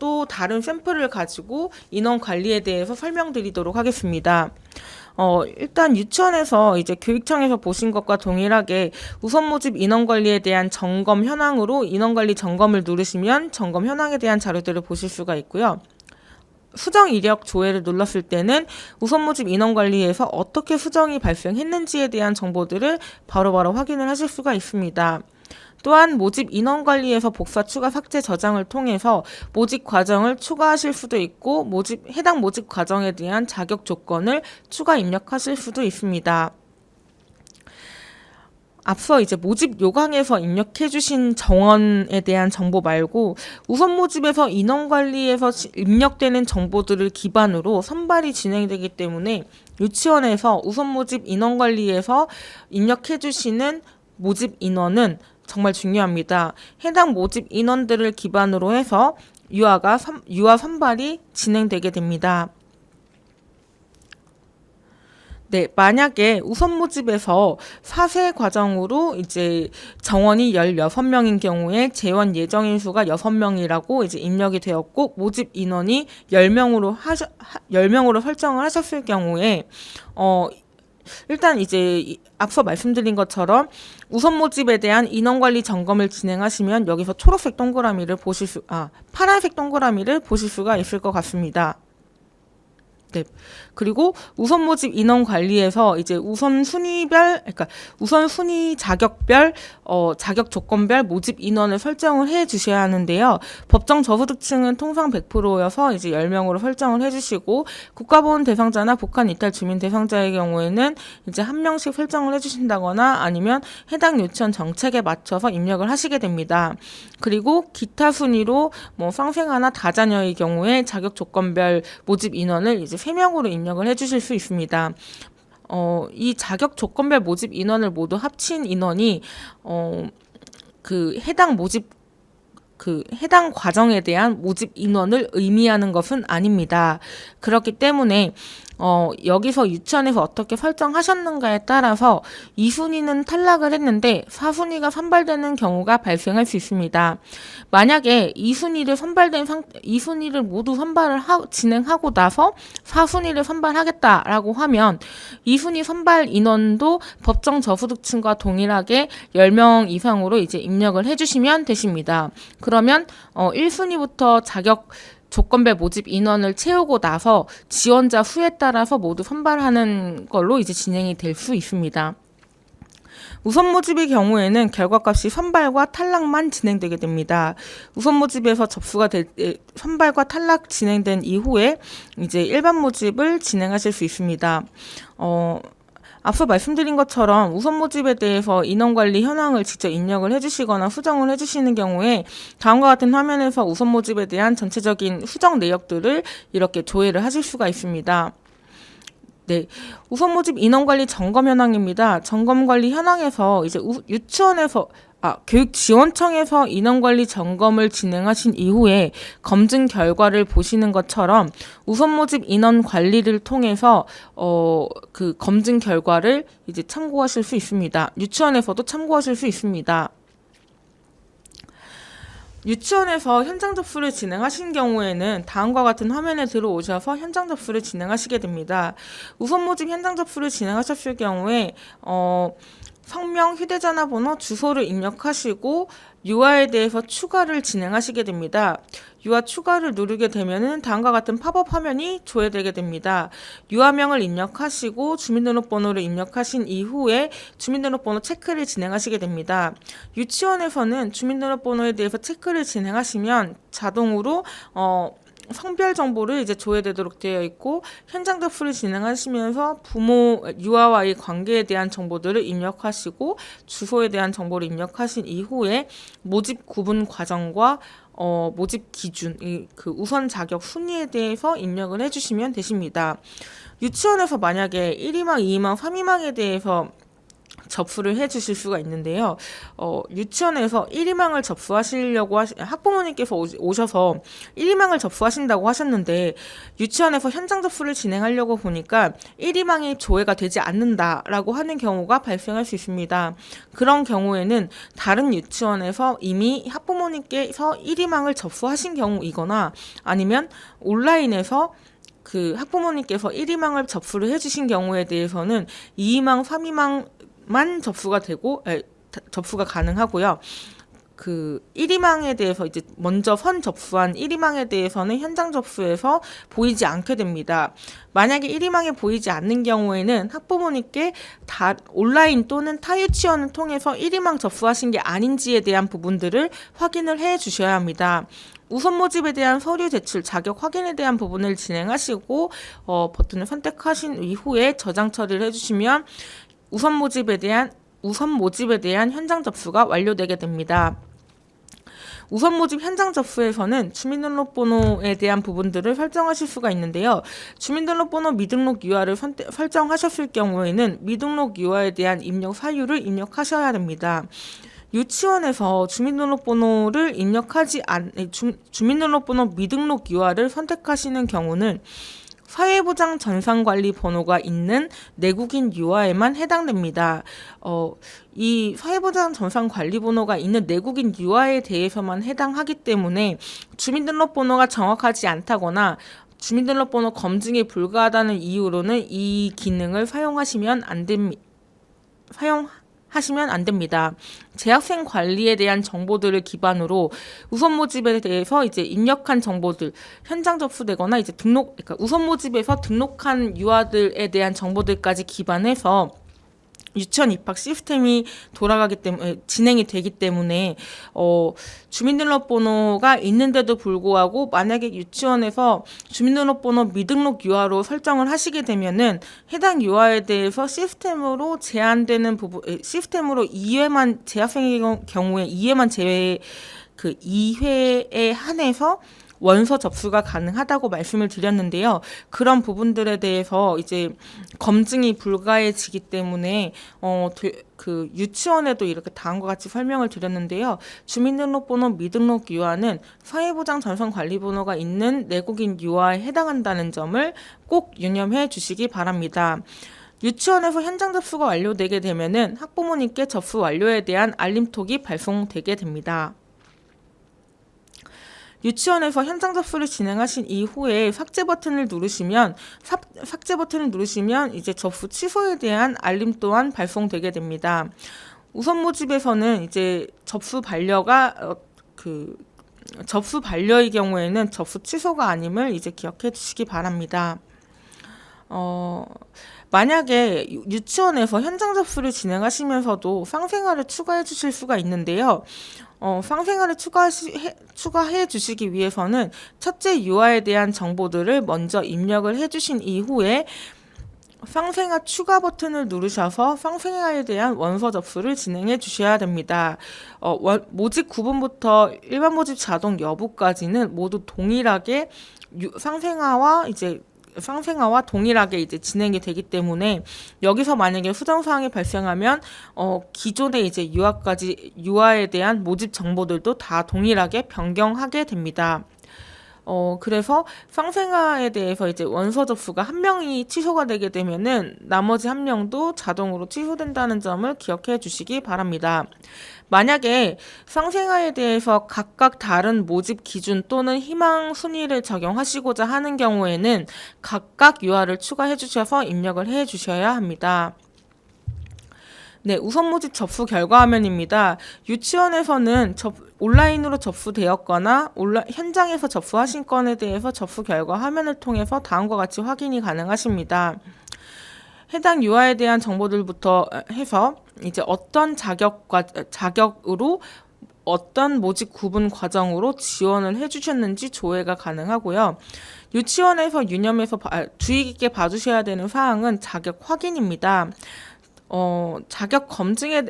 또 다른 샘플을 가지고 인원 관리에 대해서 설명드리도록 하겠습니다. 일단 유치원에서 이제 교육청에서 보신 것과 동일하게 우선 모집 인원 관리에 대한 점검 현황으로 인원 관리 점검을 누르시면 점검 현황에 대한 자료들을 보실 수가 있고요. 수정 이력 조회를 눌렀을 때는 우선 모집 인원 관리에서 어떻게 수정이 발생했는지에 대한 정보들을 바로바로 확인을 하실 수가 있습니다. 또한 모집 인원 관리에서 복사, 추가, 삭제, 저장을 통해서 모집 과정을 추가하실 수도 있고 해당 모집 과정에 대한 자격 조건을 추가 입력하실 수도 있습니다. 앞서 이제 모집 요강에서 입력해 주신 정원에 대한 정보 말고 우선 모집에서 인원 관리에서 입력되는 정보들을 기반으로 선발이 진행되기 때문에 유치원에서 우선 모집 인원 관리에서 입력해 주시는 모집 인원은 정말 중요합니다. 해당 모집 인원들을 기반으로 해서 유아 선발이 진행되게 됩니다. 네, 만약에 우선 모집에서 4세 과정으로 이제 정원이 16명인 경우에 재원 예정인 수가 6명이라고 이제 입력이 되었고 모집 인원이 10명으로 설정을 하셨을 경우에 일단 이제 앞서 말씀드린 것처럼 우선 모집에 대한 인원 관리 점검을 진행하시면 여기서 파란색 동그라미를 보실 수가 있을 것 같습니다. 네. 그리고 우선 모집 인원 관리에서 이제 우선 순위 자격별, 자격 조건별 모집 인원을 설정을 해 주셔야 하는데요. 법정 저소득층은 통상 100%여서 이제 10명으로 설정을 해 주시고, 국가보훈 대상자나 북한 이탈 주민 대상자의 경우에는 이제 1명씩 설정을 해 주신다거나 아니면 해당 유치원 정책에 맞춰서 입력을 하시게 됩니다. 그리고 기타 순위로 쌍생아나 다자녀의 경우에 자격 조건별 모집 인원을 이제 3명으로 입력을 해주실 수 있습니다. 이 자격 조건별 모집 인원을 모두 합친 인원이 해당 과정에 대한 모집 인원을 의미하는 것은 아닙니다. 그렇기 때문에 여기서 유치원에서 어떻게 설정하셨는가에 따라서 2순위는 탈락을 했는데 4순위가 선발되는 경우가 발생할 수 있습니다. 만약에 2순위를 모두 진행하고 나서 4순위를 선발하겠다라고 하면 2순위 선발 인원도 법정 저소득층과 동일하게 10명 이상으로 이제 입력을 해주시면 되십니다. 그러면 1순위부터 자격 조건별 모집 인원을 채우고 나서 지원자 수에 따라서 모두 선발하는 걸로 이제 진행이 될 수 있습니다. 우선 모집의 경우에는 결과값이 선발과 탈락만 진행되게 됩니다. 우선 모집에서 선발과 탈락 진행된 이후에 이제 일반 모집을 진행하실 수 있습니다. 앞서 말씀드린 것처럼 우선 모집에 대해서 인원관리 현황을 직접 입력을 해주시거나 수정을 해주시는 경우에 다음과 같은 화면에서 우선 모집에 대한 전체적인 수정 내역들을 이렇게 조회를 하실 수가 있습니다. 네, 우선 모집 인원관리 점검 현황입니다. 점검 관리 현황에서 이제 유치원에서 교육지원청에서 인원관리 점검을 진행하신 이후에 검증 결과를 보시는 것처럼 우선 모집 인원 관리를 통해서 그 검증 결과를 이제 참고하실 수 있습니다. 유치원에서도 참고하실 수 있습니다. 유치원에서 현장 접수를 진행하신 경우에는 다음과 같은 화면에 들어오셔서 현장 접수를 진행하시게 됩니다. 우선 모집 현장 접수를 진행하셨을 경우에 성명, 휴대전화번호, 주소를 입력하시고 유아에 대해서 추가를 진행하시게 됩니다. 유아 추가를 누르게 되면은 다음과 같은 팝업 화면이 조회되게 됩니다. 유아명을 입력하시고 주민등록번호를 입력하신 이후에 주민등록번호 체크를 진행하시게 됩니다. 유치원에서는 주민등록번호에 대해서 체크를 진행하시면 자동으로 성별 정보를 이제 조회되도록 되어 있고 현장 접수를 진행하시면서 부모, 유아와의 관계에 대한 정보들을 입력하시고 주소에 대한 정보를 입력하신 이후에 모집 구분 과정과 모집 기준, 그 우선 자격 순위에 대해서 입력을 해주시면 되십니다. 유치원에서 만약에 1희망, 2희망, 3희망에 대해서 접수를 해주실 수가 있는데요. 유치원에서 1희망을 접수하시려고 학부모님께서 오셔서 1희망을 접수하신다고 하셨는데 유치원에서 현장 접수를 진행하려고 보니까 1희망이 조회가 되지 않는다라고 하는 경우가 발생할 수 있습니다. 그런 경우에는 다른 유치원에서 이미 학부모님께서 1희망을 접수하신 경우이거나 아니면 온라인에서 그 학부모님께서 1희망을 접수를 해주신 경우에 대해서는 2희망, 3희망만 접수가 되고 접수가 가능하고요. 그 1희망에 대해서 이제 먼저 선 접수한 1희망에 대해서는 현장 접수에서 보이지 않게 됩니다. 만약에 1희망에 보이지 않는 경우에는 학부모님께 온라인 또는 타 유치원을 통해서 1희망 접수하신 게 아닌지에 대한 부분들을 확인을 해 주셔야 합니다. 우선 모집에 대한 서류 제출, 자격 확인에 대한 부분을 진행하시고 버튼을 선택하신 이후에 저장 처리를 해주시면 우선 모집에 대한 현장 접수가 완료되게 됩니다. 우선 모집 현장 접수에서는 주민등록번호에 대한 부분들을 설정하실 수가 있는데요. 주민등록번호 미등록 유아를 설정하셨을 경우에는 미등록 유아에 대한 입력 사유를 입력하셔야 됩니다. 유치원에서 주민등록번호를 주민등록번호 미등록 유아를 선택하시는 경우는 사회보장 전산관리 번호가 있는 내국인 유아에만 해당됩니다. 이 사회보장 전산관리 번호가 있는 내국인 유아에 대해서만 해당하기 때문에 주민등록번호가 정확하지 않다거나 주민등록번호 검증이 불가하다는 이유로는 이 기능을 사용하시면 안 됩니다. 재학생 관리에 대한 정보들을 기반으로 우선 모집에 대해서 이제 입력한 정보들 현장 접수되거나 이제 그러니까 우선 모집에서 등록한 유아들에 대한 정보들까지 기반해서 유치원 입학 시스템이 돌아가기 때문에 진행이 되기 때문에 주민등록번호가 있는데도 불구하고 만약에 유치원에서 주민등록번호 미등록 유아로 설정을 하시게 되면은 해당 유아에 대해서 시스템으로 제한되는 부분 시스템으로 2회만 재학생의 경우에 2회만 제외 그 2회에 한해서 원서 접수가 가능하다고 말씀을 드렸는데요. 그런 부분들에 대해서 이제 검증이 불가해지기 때문에 그 유치원에도 이렇게 다음과 같이 설명을 드렸는데요. 주민등록번호 미등록 유아는 사회보장 전산관리번호가 있는 내국인 유아에 해당한다는 점을 꼭 유념해 주시기 바랍니다. 유치원에서 현장 접수가 완료되게 되면은 학부모님께 접수 완료에 대한 알림톡이 발송되게 됩니다. 유치원에서 현장 접수를 진행하신 이후에 삭제 버튼을 누르시면 이제 접수 취소에 대한 알림 또한 발송되게 됩니다. 우선 모집에서는 이제 접수 반려의 경우에는 접수 취소가 아님을 이제 기억해 주시기 바랍니다. 만약에 유치원에서 현장 접수를 진행하시면서도 쌍생아를 추가해 주실 수가 있는데요. 쌍생아를 추가해 주시기 위해서는 첫째 유아에 대한 정보들을 먼저 입력을 해주신 이후에 쌍생아 추가 버튼을 누르셔서 쌍생아에 대한 원서 접수를 진행해 주셔야 됩니다. 모집 구분부터 일반 모집 자동 여부까지는 모두 동일하게 쌍생아와 이제 상생아와 동일하게 이제 진행이 되기 때문에 여기서 만약에 수정사항이 발생하면 기존의 이제 유아에 대한 모집 정보들도 다 동일하게 변경하게 됩니다. 그래서 상생아에 대해서 이제 원서 접수가 한 명이 취소가 되게 되면은 나머지 한 명도 자동으로 취소된다는 점을 기억해 주시기 바랍니다. 만약에 상생아에 대해서 각각 다른 모집 기준 또는 희망 순위를 적용하시고자 하는 경우에는 각각 유아를 추가해 주셔서 입력을 해 주셔야 합니다. 네, 우선 모집 접수 결과 화면입니다. 유치원에서는 온라인으로 접수되었거나 현장에서 접수하신 건에 대해서 접수 결과 화면을 통해서 다음과 같이 확인이 가능하십니다. 해당 유아에 대한 정보들부터 해서 이제 어떤 자격으로 어떤 모집 구분 과정으로 지원을 해주셨는지 조회가 가능하고요. 유치원에서 유념해서 주의 깊게 봐주셔야 되는 사항은 자격 확인입니다.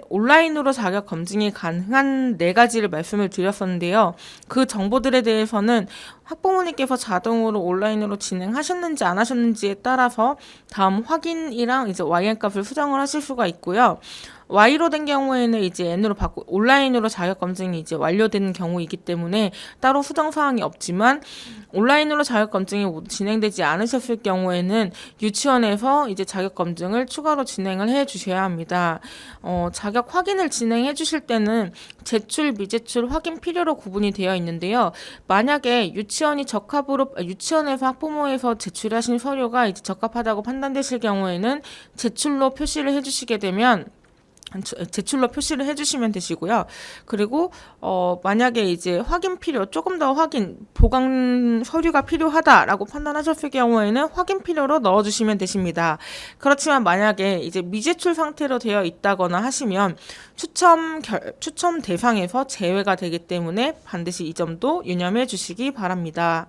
온라인으로 자격 검증이 가능한 4가지를 말씀을 드렸었는데요. 그 정보들에 대해서는 학부모님께서 자동으로 온라인으로 진행하셨는지 안 하셨는지에 따라서 다음 확인이랑 이제 YN 값을 수정을 하실 수가 있고요. Y로 된 경우에는 이제 N으로 바꾸 온라인으로 자격 검증이 이제 완료된 경우이기 때문에 따로 수정 사항이 없지만 온라인으로 자격 검증이 진행되지 않으셨을 경우에는 유치원에서 이제 자격 검증을 추가로 진행을 해 주셔야 합니다. 자격 확인을 진행해 주실 때는 제출, 미제출, 확인 필요로 구분이 되어 있는데요. 만약에 유치원에서 학부모에서 제출하신 서류가 이제 적합하다고 판단되실 경우에는 제출로 표시를 해 주시게 되면 제출로 표시를 해주시면 되시고요. 그리고 만약에 이제 조금 더 보강 서류가 필요하다라고 판단하셨을 경우에는 확인 필요로 넣어주시면 되십니다. 그렇지만 만약에 이제 미제출 상태로 되어 있다거나 하시면 추첨 대상에서 제외가 되기 때문에 반드시 이 점도 유념해 주시기 바랍니다.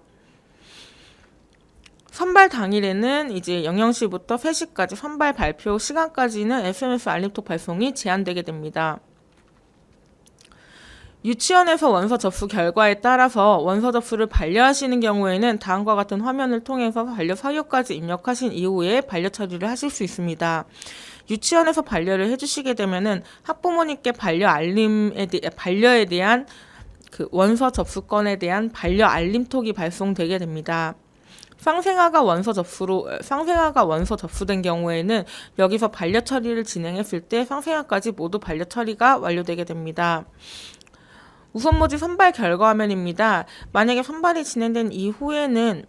선발 당일에는 이제 00시부터 3시까지 선발 발표 시간까지는 SMS 알림톡 발송이 제한되게 됩니다. 유치원에서 원서 접수 결과에 따라서 원서 접수를 반려하시는 경우에는 다음과 같은 화면을 통해서 반려 사유까지 입력하신 이후에 반려 처리를 하실 수 있습니다. 유치원에서 반려를 해주시게 되면은 학부모님께 반려에 대한 그 원서 접수건에 대한 반려 알림톡이 발송되게 됩니다. 상생아가 원서 접수된 경우에는 여기서 반려 처리를 진행했을 때 상생아까지 모두 반려 처리가 완료되게 됩니다. 우선 모집 선발 결과 화면입니다. 만약에 선발이 진행된 이후에는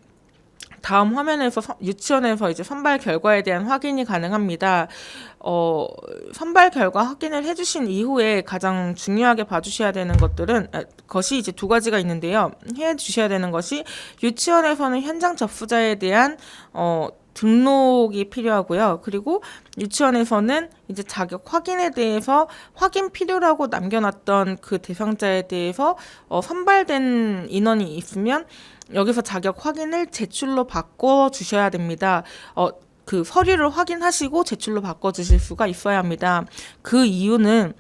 다음 화면에서 유치원에서 이제 선발 결과에 대한 확인이 가능합니다. 선발 결과 확인을 해주신 이후에 가장 중요하게 봐주셔야 되는 것이 이제 2가지가 있는데요. 해주셔야 되는 것이 유치원에서는 현장 접수자에 대한 등록이 필요하고요. 그리고 유치원에서는 이제 자격 확인에 대해서 확인 필요라고 남겨놨던 그 대상자에 대해서 선발된 인원이 있으면 여기서 자격 확인을 제출로 바꿔 주셔야 됩니다. 그 서류를 확인하시고 제출로 바꿔주실 수가 있어야 합니다. 그 이유는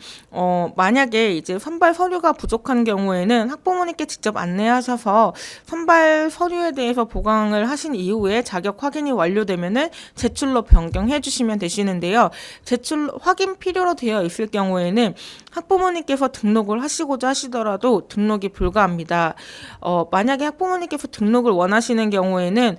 만약에 이제 선발 서류가 부족한 경우에는 학부모님께 직접 안내하셔서 선발 서류에 대해서 보강을 하신 이후에 자격 확인이 완료되면은 제출로 변경해 주시면 되시는데요. 제출 확인 필요로 되어 있을 경우에는 학부모님께서 등록을 하시고자 하시더라도 등록이 불가합니다. 만약에 학부모님께서 등록을 원하시는 경우에는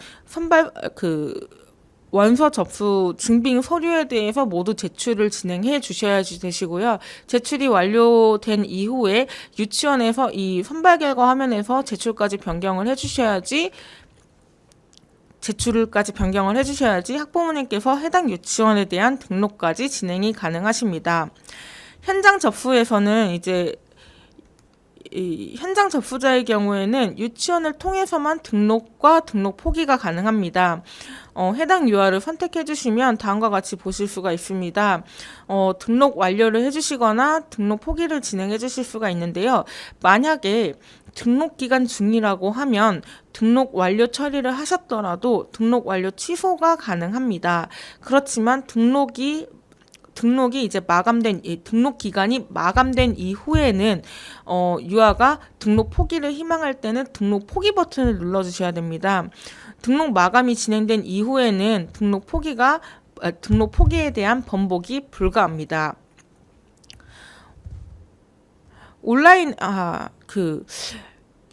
원서 접수 증빙 서류에 대해서 모두 제출을 진행해 주셔야 되시고요. 제출이 완료된 이후에 유치원에서 이 선발 결과 화면에서 제출까지 변경을 해주셔야지 학부모님께서 해당 유치원에 대한 등록까지 진행이 가능하십니다. 현장 접수에서는 이제 현장 접수자의 경우에는 유치원을 통해서만 등록과 등록 포기가 가능합니다. 해당 유아를 선택해 주시면 다음과 같이 보실 수가 있습니다. 등록 완료를 해주시거나 등록 포기를 진행해 주실 수가 있는데요. 만약에 등록 기간 중이라고 하면 등록 완료 처리를 하셨더라도 등록 완료 취소가 가능합니다. 그렇지만 등록이 이제 등록 기간이 마감된 이후에는 유아가 등록 포기를 희망할 때는 등록 포기 버튼을 눌러주셔야 됩니다. 등록 마감이 진행된 이후에는 등록 포기에 대한 번복이 불가합니다.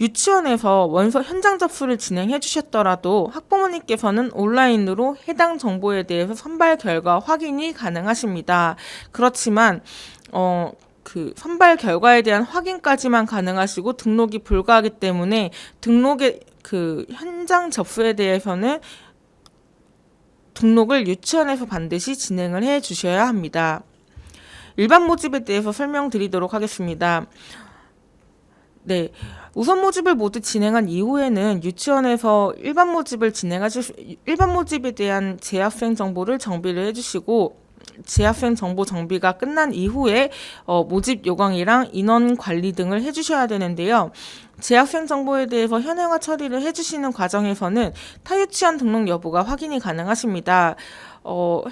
유치원에서 원서 현장 접수를 진행해 주셨더라도 학부모님께서는 온라인으로 해당 정보에 대해서 선발 결과 확인이 가능하십니다. 그렇지만 선발 결과에 대한 확인까지만 가능하시고 등록이 불가하기 때문에 등록의 현장 접수에 대해서는 등록을 유치원에서 반드시 진행을 해 주셔야 합니다. 일반 모집에 대해서 설명드리도록 하겠습니다. 네, 우선 모집을 모두 진행한 이후에는 유치원에서 일반 모집에 대한 재학생 정보를 정비를 해주시고 재학생 정보 정비가 끝난 이후에 모집 요강이랑 인원 관리 등을 해주셔야 되는데요. 재학생 정보에 대해서 현행화 처리를 해주시는 과정에서는 타유치원 등록 여부가 확인이 가능하십니다.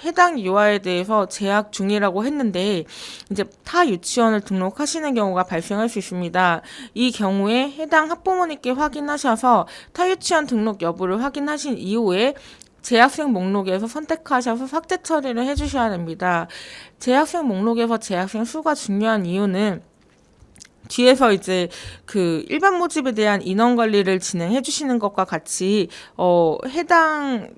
해당 유아에 대해서 재학 중이라고 했는데 이제 타 유치원을 등록하시는 경우가 발생할 수 있습니다. 이 경우에 해당 학부모님께 확인하셔서 타 유치원 등록 여부를 확인하신 이후에 재학생 목록에서 선택하셔서 삭제 처리를 해주셔야 됩니다. 재학생 목록에서 재학생 수가 중요한 이유는 뒤에서 이제 일반 모집에 대한 인원 관리를 진행해 주시는 것과 같이 해당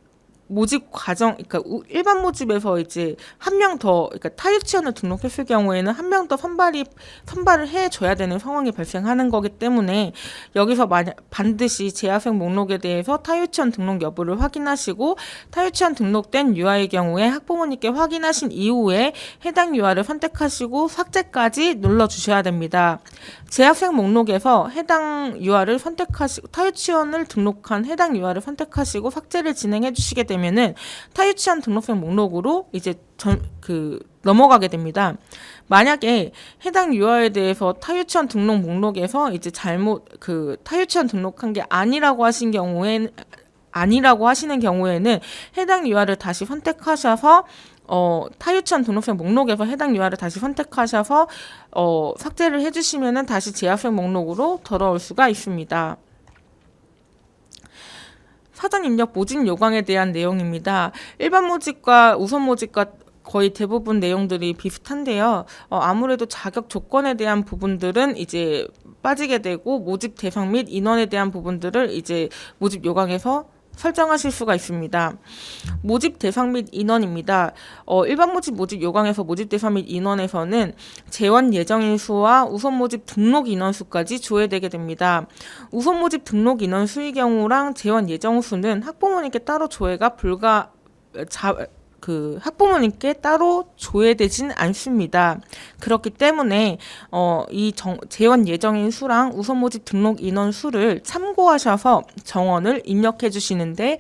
모집 과정, 그러니까 일반 모집에서 이제 한 명 더, 그러니까 타유치원을 등록했을 경우에는 한 명 더 선발을 해줘야 되는 상황이 발생하는 거기 때문에 여기서 반드시 재학생 목록에 대해서 타유치원 등록 여부를 확인하시고 타유치원 등록된 유아의 경우에 학부모님께 확인하신 이후에 해당 유아를 선택하시고 삭제까지 눌러주셔야 됩니다. 재학생 목록에서 해당 유아를 타유치원을 등록한 해당 유아를 선택하시고 삭제를 진행해 주시게 되면은 타유치원 등록생 목록으로 이제 넘어가게 됩니다. 만약에 해당 유아에 대해서 타유치원 등록 목록에서 이제 타유치원 등록한 게 아니라고 하시는 경우에는 해당 유아를 다시 선택하셔서 타유치원 등록생 목록에서 해당 유아를 다시 선택하셔서 삭제를 해주시면은 다시 재학생 목록으로 돌아올 수가 있습니다. 사전 입력 모집 요강에 대한 내용입니다. 일반 모집과 우선 모집과 거의 대부분 내용들이 비슷한데요. 아무래도 자격 조건에 대한 부분들은 이제 빠지게 되고 모집 대상 및 인원에 대한 부분들을 이제 모집 요강에서 설정하실 수가 있습니다. 모집 대상 및 인원입니다. 일반 모집 요강에서 모집 대상 및 인원에서는 재원 예정인 수와 우선 모집 등록 인원 수까지 조회되게 됩니다. 우선 모집 등록 인원 수의 경우랑 재원 예정 수는 학부모님께 따로 학부모님께 따로 조회되진 않습니다. 그렇기 때문에 재원 예정인 수랑 우선 모집 등록 인원 수를 참고하셔서 정원을 입력해 주시는데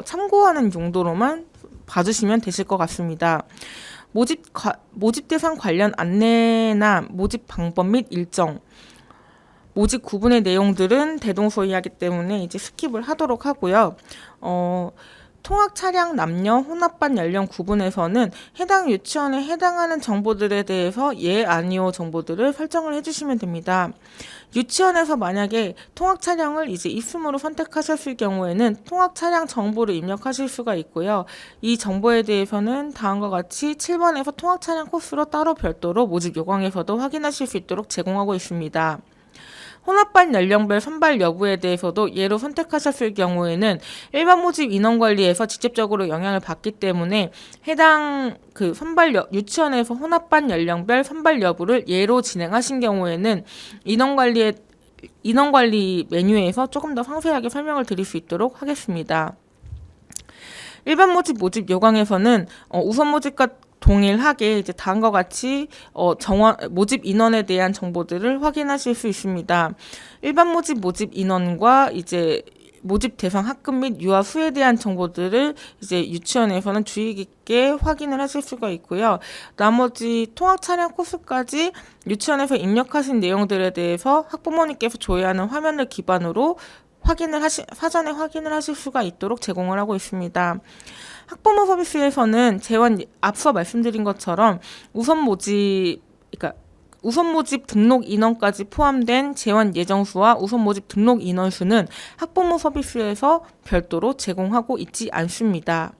참고하는 용도로만 봐주시면 되실 것 같습니다. 모집 대상 관련 안내나 모집 방법 및 일정, 모집 구분의 내용들은 대동소이하기 때문에 이제 스킵을 하도록 하고요. 통학 차량 남녀 혼합반 연령 구분에서는 해당 유치원에 해당하는 정보들에 대해서 예, 아니오 정보들을 설정을 해주시면 됩니다. 유치원에서 만약에 통학 차량을 이제 입순으로 선택하셨을 경우에는 통학 차량 정보를 입력하실 수가 있고요. 이 정보에 대해서는 다음과 같이 7번에서 통학 차량 코스로 따로 별도로 모집 요강에서도 확인하실 수 있도록 제공하고 있습니다. 혼합반 연령별 선발 여부에 대해서도 예로 선택하셨을 경우에는 일반 모집 인원 관리에서 직접적으로 영향을 받기 때문에 해당 유치원에서 혼합반 연령별 선발 여부를 예로 진행하신 경우에는 인원 관리 메뉴에서 조금 더 상세하게 설명을 드릴 수 있도록 하겠습니다. 일반 모집 요강에서는 우선 모집과 동일하게 이제 다음과 같이 모집 인원에 대한 정보들을 확인하실 수 있습니다. 일반 모집 인원과 이제 모집 대상 학급 및 유아 수에 대한 정보들을 이제 유치원에서는 주의 깊게 확인을 하실 수가 있고요. 나머지 통학 차량 코스까지 유치원에서 입력하신 내용들에 대해서 학부모님께서 조회하는 화면을 기반으로 사전에 확인을 하실 수가 있도록 제공을 하고 있습니다. 학부모 서비스에서는 앞서 말씀드린 것처럼 우선 모집, 그러니까 우선 모집 등록 인원까지 포함된 재원 예정수와 우선 모집 등록 인원수는 학부모 서비스에서 별도로 제공하고 있지 않습니다.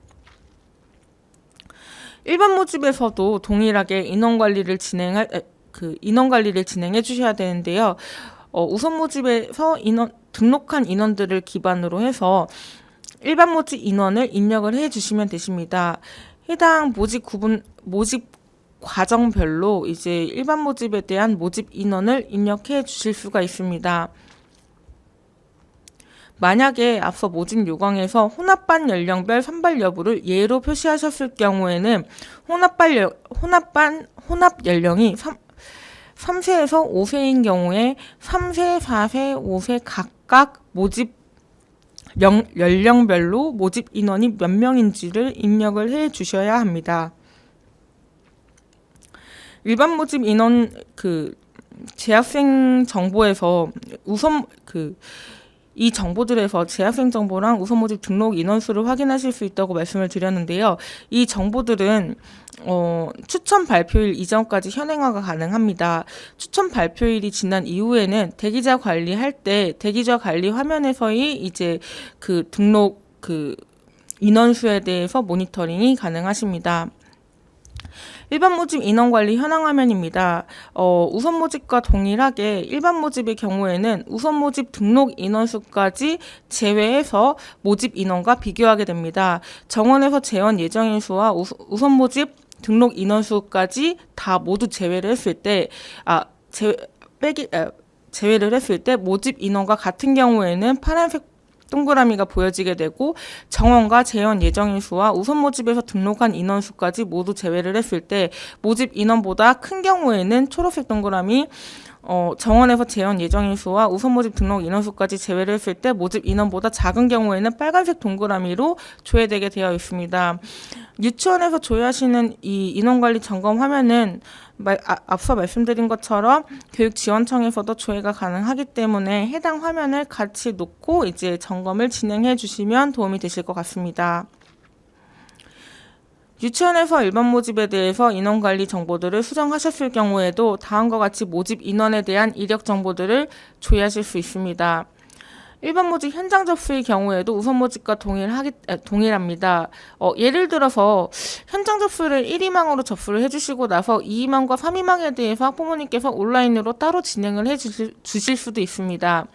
일반 모집에서도 동일하게 인원 관리를 진행해 주셔야 되는데요. 우선 모집에서 등록한 인원들을 기반으로 해서 일반 모집 인원을 입력을 해 주시면 되십니다. 해당 모집 과정별로 이제 일반 모집에 대한 모집 인원을 입력해 주실 수가 있습니다. 만약에 앞서 모집 요강에서 혼합반 연령별 선발 여부를 예로 표시하셨을 경우에는 혼합 연령이 3세에서 5세인 경우에 3세, 4세, 5세 각각 모집 연령별로 모집 인원이 몇 명인지를 입력을 해 주셔야 합니다. 일반 모집 인원 재학생 정보에서 이 정보들에서 재학생 정보랑 우선 모집 등록 인원수를 확인하실 수 있다고 말씀을 드렸는데요. 이 정보들은 추천 발표일 이전까지 현행화가 가능합니다. 추천 발표일이 지난 이후에는 대기자 관리할 때 대기자 관리 화면에서의 이제 등록 인원수에 대해서 모니터링이 가능하십니다. 일반 모집 인원관리 현황 화면입니다. 우선 모집과 동일하게 일반 모집의 경우에는 우선 모집 등록 인원수까지 제외해서 모집 인원과 비교하게 됩니다. 정원에서 재원 예정인수와 우선 모집 등록 인원수까지 다 모두 제외를 했을 때 모집 인원과 같은 경우에는 파란색 동그라미가 보여지게 되고 정원과 재원 예정인수와 우선 모집에서 등록한 인원수까지 모두 제외를 했을 때 모집 인원보다 큰 경우에는 초록색 동그라미, 정원에서 재원 예정인수와 우선 모집 등록 인원수까지 제외를 했을 때 모집 인원보다 작은 경우에는 빨간색 동그라미로 조회되게 되어 있습니다. 유치원에서 조회하시는 이 인원관리 점검 화면은 앞서 말씀드린 것처럼 교육지원청에서도 조회가 가능하기 때문에 해당 화면을 같이 놓고 이제 점검을 진행해 주시면 도움이 되실 것 같습니다. 유치원에서 일반 모집에 대해서 인원관리 정보들을 수정하셨을 경우에도 다음과 같이 모집 인원에 대한 이력 정보들을 조회하실 수 있습니다. 일반 모집 현장 접수의 경우에도 우선 모집과 동일합니다. 예를 들어서 현장 접수를 1희망으로 접수를 해주시고 나서 2희망과 3희망에 대해서 학부모님께서 온라인으로 따로 진행을 해주실 수도 있습니다.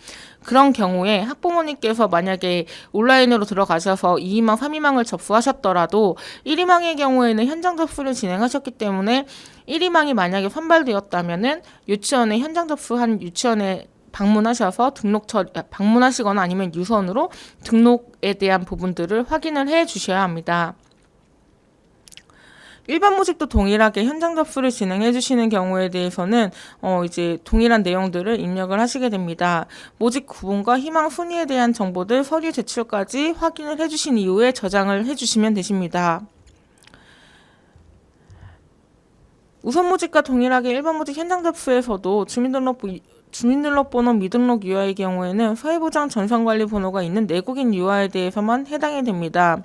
그런 경우에 학부모님께서 만약에 온라인으로 들어가셔서 2희망, 3희망을 접수하셨더라도 1희망의 경우에는 현장 접수를 진행하셨기 때문에 1희망이 만약에 선발되었다면은 유치원에 현장 접수한 유치원에 방문하셔서 방문하시거나 아니면 유선으로 등록에 대한 부분들을 확인을 해 주셔야 합니다. 일반 모집도 동일하게 현장 접수를 진행해 주시는 경우에 대해서는 이제 동일한 내용들을 입력을 하시게 됩니다. 모집 구분과 희망 순위에 대한 정보들 서류 제출까지 확인을 해 주신 이후에 저장을 해 주시면 되십니다. 우선 모집과 동일하게 일반 모집 현장 접수에서도 주민등록번호 미등록 유아의 경우에는 사회보장 전산관리 번호가 있는 내국인 유아에 대해서만 해당이 됩니다.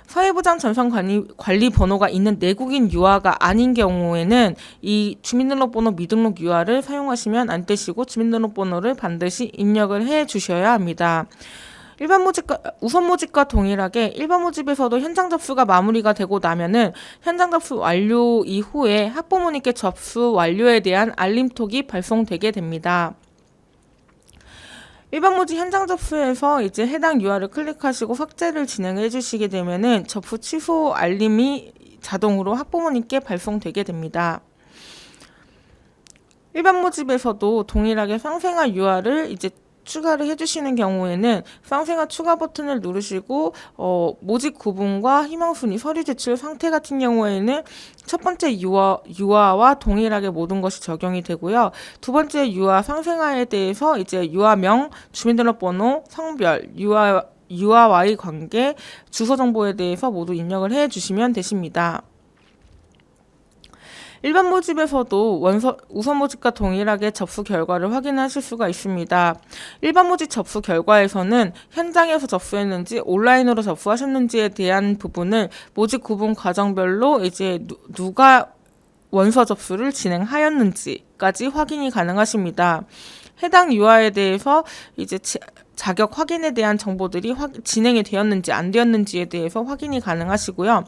사회보장 전산관리 번호가 있는 내국인 유아가 아닌 경우에는 이 주민등록번호 미등록 유아를 사용하시면 안 되시고 주민등록번호를 반드시 입력을 해 주셔야 합니다. 우선 모집과 동일하게 일반 모집에서도 현장 접수가 마무리가 되고 나면은 현장 접수 완료 이후에 학부모님께 접수 완료에 대한 알림톡이 발송되게 됩니다. 일반 모집 현장 접수에서 이제 해당 UR을 클릭하시고 삭제를 진행해 주시게 되면은 접수 취소 알림이 자동으로 학부모님께 발송되게 됩니다. 일반 모집에서도 동일하게 상생아 UR을 이제 추가를 해주시는 경우에는 쌍생아 추가 버튼을 누르시고 모집 구분과 희망순위, 서류 제출 상태 같은 경우에는 첫 번째 유아와 동일하게 모든 것이 적용이 되고요. 두 번째 유아 쌍생아에 대해서 이제 유아명, 주민등록번호, 성별, 유아와의 관계, 주소 정보에 대해서 모두 입력을 해주시면 되십니다. 일반 모집에서도 우선 모집과 동일하게 접수 결과를 확인하실 수가 있습니다. 일반 모집 접수 결과에서는 현장에서 접수했는지 온라인으로 접수하셨는지에 대한 부분을 모집 구분 과정별로 이제 누가 원서 접수를 진행하였는지까지 확인이 가능하십니다. 해당 유아에 대해서 이제 자격 확인에 대한 정보들이 진행이 되었는지 안 되었는지에 대해서 확인이 가능하시고요.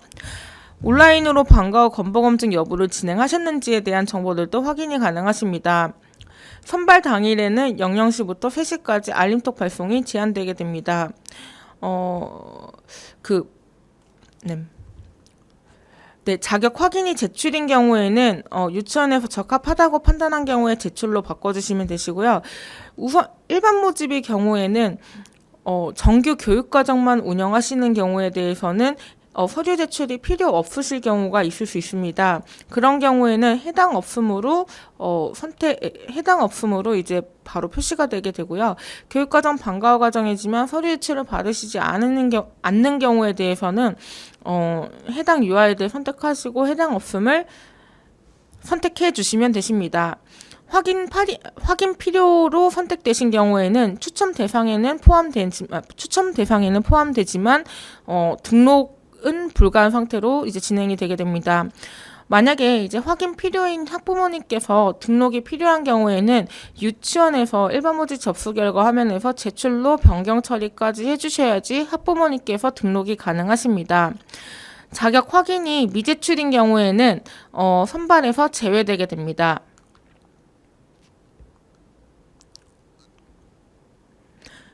온라인으로 방과 후 건보검증 여부를 진행하셨는지에 대한 정보들도 확인이 가능하십니다. 선발 당일에는 00시부터 3시까지 알림톡 발송이 제한되게 됩니다. 자격 확인이 제출인 경우에는 유치원에서 적합하다고 판단한 경우에 제출로 바꿔주시면 되시고요. 우선 일반 모집의 경우에는 정규 교육과정만 운영하시는 경우에 대해서는 서류 제출이 필요 없으실 경우가 있을 수 있습니다. 그런 경우에는 해당 없음으로 이제 바로 표시가 되게 되고요. 교육과정 방과 후 과정이지만 서류 제출을 받으시지 않는 경우에 대해서는 해당 유아에 대해 선택하시고 해당 없음을 선택해 주시면 되십니다. 확인 필요로 선택되신 경우에는 추첨 대상에는 포함되지만 등록은 불가한 상태로 이제 진행이 되게 됩니다. 만약에 이제 확인 필요인 학부모님께서 등록이 필요한 경우에는 유치원에서 일반 모집 접수 결과 화면에서 제출로 변경 처리까지 해주셔야지 학부모님께서 등록이 가능하십니다. 자격 확인이 미제출인 경우에는 선발에서 제외되게 됩니다.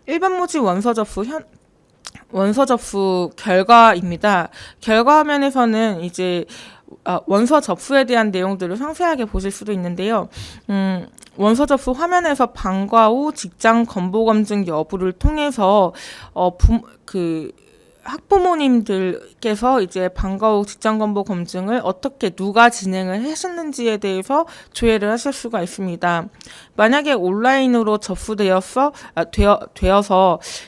일반 모집 원서 접수 결과입니다. 결과 화면에서는 이제 원서 접수에 대한 내용들을 상세하게 보실 수도 있는데요. 원서 접수 화면에서 방과 후 직장 건보 검증 여부를 통해서 학부모님들께서 이제 방과 후 직장 건보 검증을 어떻게 누가 진행을 하셨는지에 대해서 조회를 하실 수가 있습니다. 만약에 온라인으로 접수되어서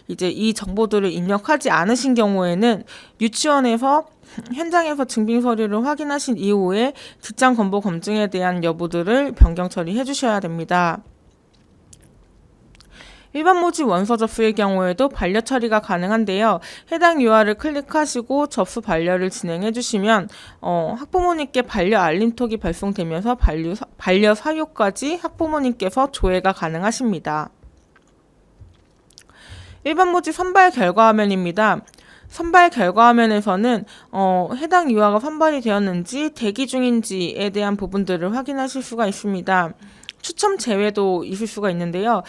이제 이 정보들을 입력하지 않으신 경우에는 유치원에서 현장에서 증빙 서류를 확인하신 이후에 직장 건보 검증에 대한 여부들을 변경 처리해 주셔야 됩니다. 일반 모집 원서 접수의 경우에도 반려 처리가 가능한데요. 해당 UR을 클릭하시고 접수 반려를 진행해 주시면 학부모님께 반려 알림톡이 발송되면서 반려 사유까지 학부모님께서 조회가 가능하십니다. 일반 모집 선발 결과 화면입니다. 선발 결과 화면에서는 해당 유아가 선발이 되었는지 대기 중인지에 대한 부분들을 확인하실 수가 있습니다. 추첨 제외도 있을 수가 있는데요.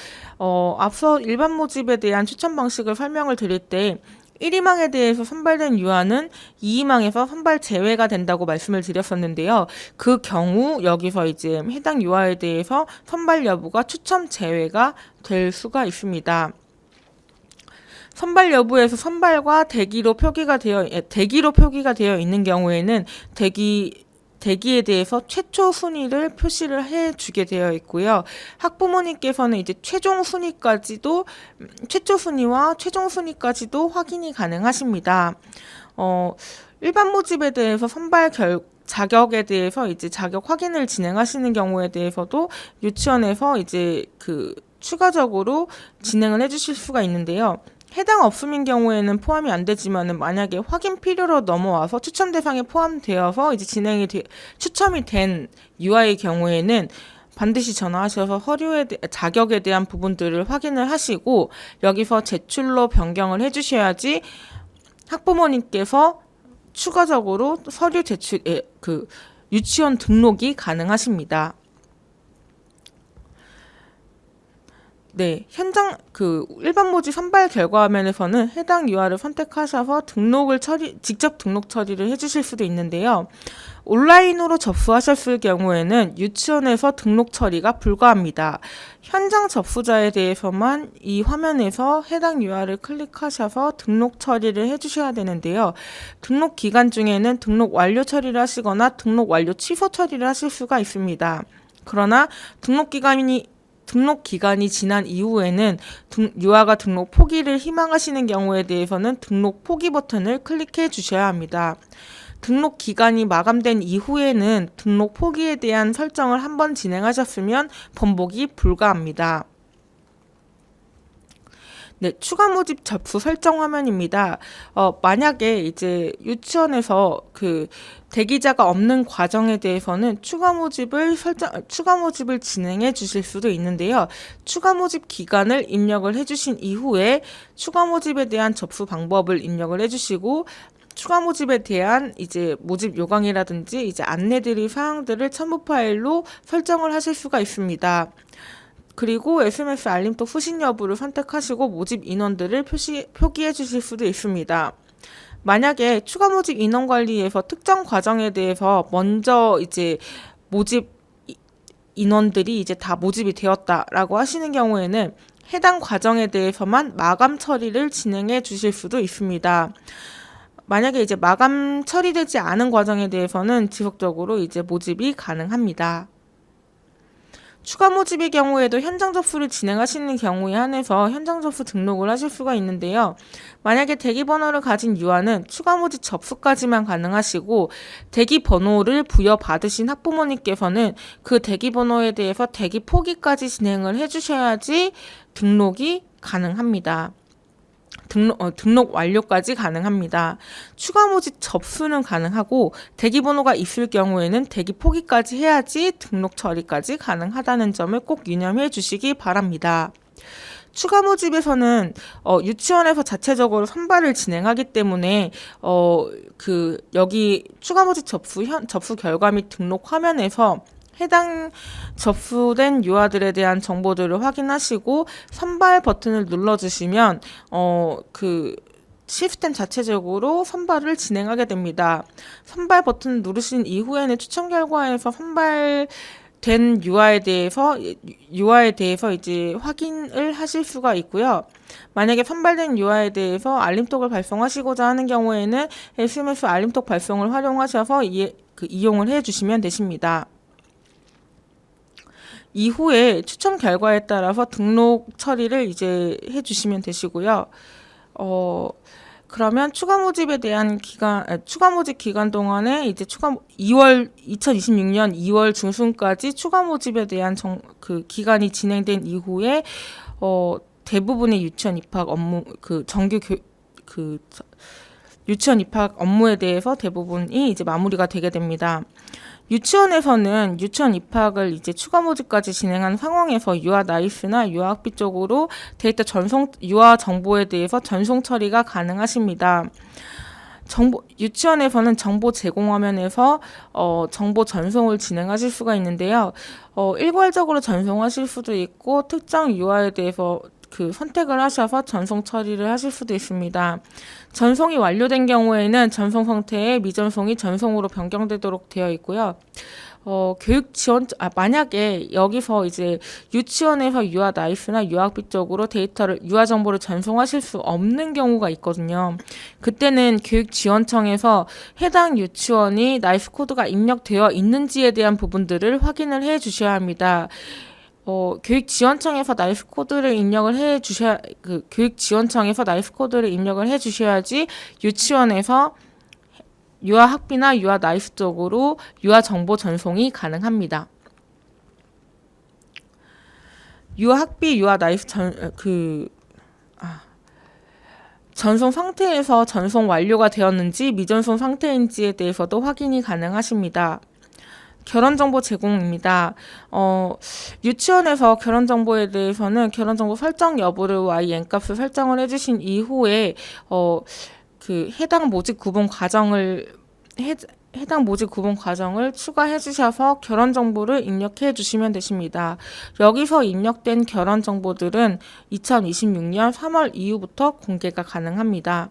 앞서 일반 모집에 대한 추첨 방식을 설명을 드릴 때 1희망에 대해서 선발된 유아는 2희망에서 선발 제외가 된다고 말씀을 드렸었는데요. 그 경우 여기서 이제 해당 유아에 대해서 선발 여부가 추첨 제외가 될 수가 있습니다. 선발 여부에서 선발과 대기로 표기가 되어 있는 경우에는 대기에 대해서 최초 순위를 표시를 해주게 되어 있고요. 학부모님께서는 이제 최초 순위와 최종 순위까지도 확인이 가능하십니다. 일반 모집에 대해서 자격에 대해서 이제 자격 확인을 진행하시는 경우에 대해서도 유치원에서 이제 추가적으로 진행을 해주실 수가 있는데요. 해당 없음인 경우에는 포함이 안 되지만은 만약에 확인 필요로 넘어와서 추첨 대상에 포함되어서 이제 추첨이 된 유아의 경우에는 반드시 전화하셔서 자격에 대한 부분들을 확인을 하시고 여기서 제출로 변경을 해주셔야지 학부모님께서 추가적으로 서류 제출 유치원 등록이 가능하십니다. 네, 일반 모집 선발 결과 화면에서는 해당 유아를 선택하셔서 직접 등록 처리를 해주실 수도 있는데요. 온라인으로 접수하셨을 경우에는 유치원에서 등록 처리가 불가합니다. 현장 접수자에 대해서만 이 화면에서 해당 유아를 클릭하셔서 등록 처리를 해주셔야 되는데요. 등록 기간 중에는 등록 완료 처리를 하시거나 등록 완료 취소 처리를 하실 수가 있습니다. 그러나 등록 기간이 지난 이후에는 유아가 등록 포기를 희망하시는 경우에 대해서는 등록 포기 버튼을 클릭해 주셔야 합니다. 등록 기간이 마감된 이후에는 등록 포기에 대한 설정을 한번 진행하셨으면 번복이 불가합니다. 네, 추가 모집 접수 설정 화면입니다. 만약에 이제 유치원에서 대기자가 없는 과정에 대해서는 추가 모집을 진행해 주실 수도 있는데요. 추가 모집 기간을 입력을 해주신 이후에 추가 모집에 대한 접수 방법을 입력을 해주시고 추가 모집에 대한 이제 모집 요강이라든지 이제 안내드릴 사항들을 첨부 파일로 설정을 하실 수가 있습니다. 그리고 SMS 알림톡 수신 여부를 선택하시고 모집 인원들을 표기해 주실 수도 있습니다. 만약에 추가 모집 인원 관리에서 특정 과정에 대해서 먼저 이제 모집 인원들이 이제 다 모집이 되었다라고 하시는 경우에는 해당 과정에 대해서만 마감 처리를 진행해 주실 수도 있습니다. 만약에 이제 마감 처리되지 않은 과정에 대해서는 지속적으로 이제 모집이 가능합니다. 추가 모집의 경우에도 현장 접수를 진행하시는 경우에 한해서 현장 접수 등록을 하실 수가 있는데요. 만약에 대기번호를 가진 유아는 추가 모집 접수까지만 가능하시고 대기번호를 부여받으신 학부모님께서는 그 대기번호에 대해서 대기 포기까지 진행을 해주셔야지 등록이 가능합니다. 등록 완료까지 가능합니다. 추가 모집 접수는 가능하고 대기번호가 있을 경우에는 대기 포기까지 해야지 등록 처리까지 가능하다는 점을 꼭 유념해 주시기 바랍니다. 추가 모집에서는 유치원에서 자체적으로 선발을 진행하기 때문에 여기 추가 모집 접수 결과 및 등록 화면에서 해당 접수된 유아들에 대한 정보들을 확인하시고 선발 버튼을 눌러주시면 시스템 자체적으로 선발을 진행하게 됩니다. 선발 버튼을 누르신 이후에는 추천 결과에서 선발된 유아에 대해서 이제 확인을 하실 수가 있고요. 만약에 선발된 유아에 대해서 알림톡을 발송하시고자 하는 경우에는 SMS 알림톡 발송을 활용하셔서 이용을 해주시면 되십니다. 이후에 추천 결과에 따라서 등록 처리를 이제 해주시면 되시고요. 그러면 추가 모집에 대한 추가 모집 기간 동안에 이제 2026년 2월 중순까지 추가 모집에 대한 기간이 진행된 이후에 대부분의 유치원 입학 업무 유치원 입학 업무에 대해서 대부분이 이제 마무리가 되게 됩니다. 유치원에서는 유치원 입학을 이제 추가 모집까지 진행한 상황에서 유아 나이스나 유아 학비 쪽으로 데이터 유아 정보에 대해서 전송 처리가 가능하십니다. 유치원에서는 정보 제공 화면에서 정보 전송을 진행하실 수가 있는데요. 일괄적으로 전송하실 수도 있고 특정 유아에 대해서 선택을 하셔서 전송 처리를 하실 수도 있습니다. 전송이 완료된 경우에는 전송 상태에 미전송이 전송으로 변경되도록 되어 있고요. 만약에 여기서 이제 유치원에서 유아 나이스나 유아 학비 쪽으로 유아 정보를 전송하실 수 없는 경우가 있거든요. 그때는 교육지원청에서 해당 유치원이 나이스 코드가 입력되어 있는지에 대한 부분들을 확인을 해 주셔야 합니다. 교육지원청에서 나이스 코드를 입력을 해 주셔야지 유치원에서 유아 학비나 유아 나이스 쪽으로 유아 정보 전송이 가능합니다. 유아 학비, 유아 나이스 전송 상태에서 전송 완료가 되었는지 미전송 상태인지에 대해서도 확인이 가능하십니다. 결혼정보 제공입니다. 유치원에서 결혼정보에 대해서는 결혼정보 설정 여부를 YN값을 설정을 해주신 이후에 해당 모집 구분 과정을 추가해 주셔서 결혼 정보를 입력해 주시면 되십니다. 여기서 입력된 결혼 정보들은 2026년 3월 이후부터 공개가 가능합니다.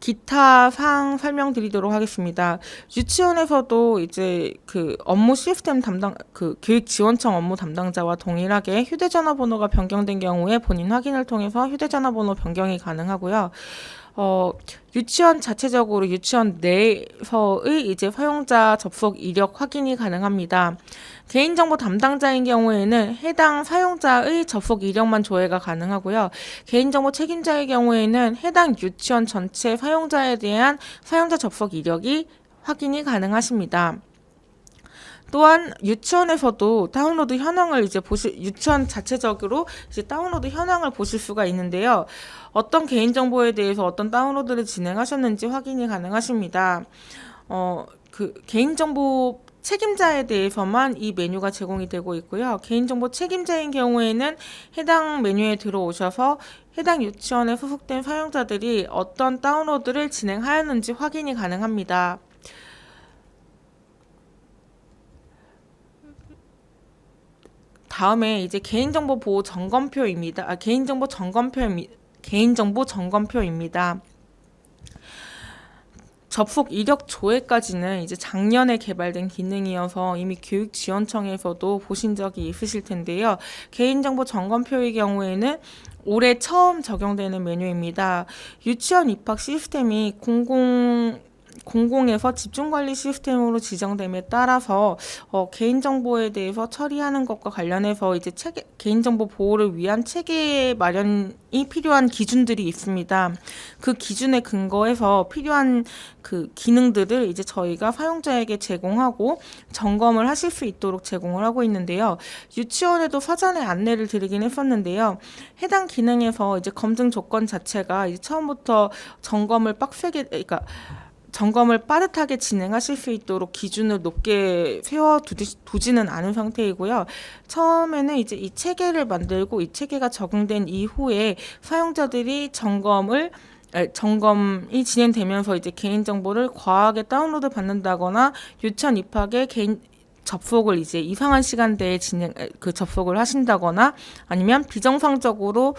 기타 사항 설명드리도록 하겠습니다. 유치원에서도 이제 업무 시스템 교육지원청 업무 담당자와 동일하게 휴대전화번호가 변경된 경우에 본인 확인을 통해서 휴대전화번호 변경이 가능하고요. 유치원 자체적으로 유치원 내에서의 이제 사용자 접속 이력 확인이 가능합니다. 개인정보 담당자인 경우에는 해당 사용자의 접속 이력만 조회가 가능하고요. 개인정보 책임자의 경우에는 해당 유치원 전체 사용자에 대한 사용자 접속 이력이 확인이 가능하십니다. 또한 유치원에서도 다운로드 현황을 이제 유치원 자체적으로 이제 다운로드 현황을 보실 수가 있는데요. 어떤 개인정보에 대해서 어떤 다운로드를 진행하셨는지 확인이 가능하십니다. 그 개인정보 책임자에 대해서만 이 메뉴가 제공이 되고 있고요. 개인정보 책임자인 경우에는 해당 메뉴에 들어오셔서 해당 유치원에 소속된 사용자들이 어떤 다운로드를 진행하였는지 확인이 가능합니다. 다음에 이제 개인정보 보호 점검표입니다. 개인정보 점검표입니다. 접속 이력 조회까지는 이제 작년에 개발된 기능이어서 이미 교육지원청에서도 보신 적이 있으실 텐데요. 개인정보 점검표의 경우에는 올해 처음 적용되는 메뉴입니다. 유치원 입학 시스템이 공공에서 집중관리 시스템으로 지정됨에 따라서 개인정보에 대해서 처리하는 것과 관련해서 이제 개인정보 보호를 위한 체계 마련이 필요한 기준들이 있습니다. 그 기준에 근거해서 필요한 그 기능들을 이제 저희가 사용자에게 제공하고 점검을 하실 수 있도록 제공을 하고 있는데요. 유치원에도 사전에 안내를 드리긴 했었는데요. 해당 기능에서 이제 검증 조건 자체가 이제 처음부터 점검을 빠듯하게 진행하실 수 있도록 기준을 높게 세워두지는 않은 상태이고요. 처음에는 이제 이 체계를 만들고 이 체계가 적용된 이후에 사용자들이 점검이 진행되면서 이제 개인정보를 과하게 다운로드 받는다거나 유치원 입학에 접속을 이제 이상한 시간대에 접속을 하신다거나 아니면 비정상적으로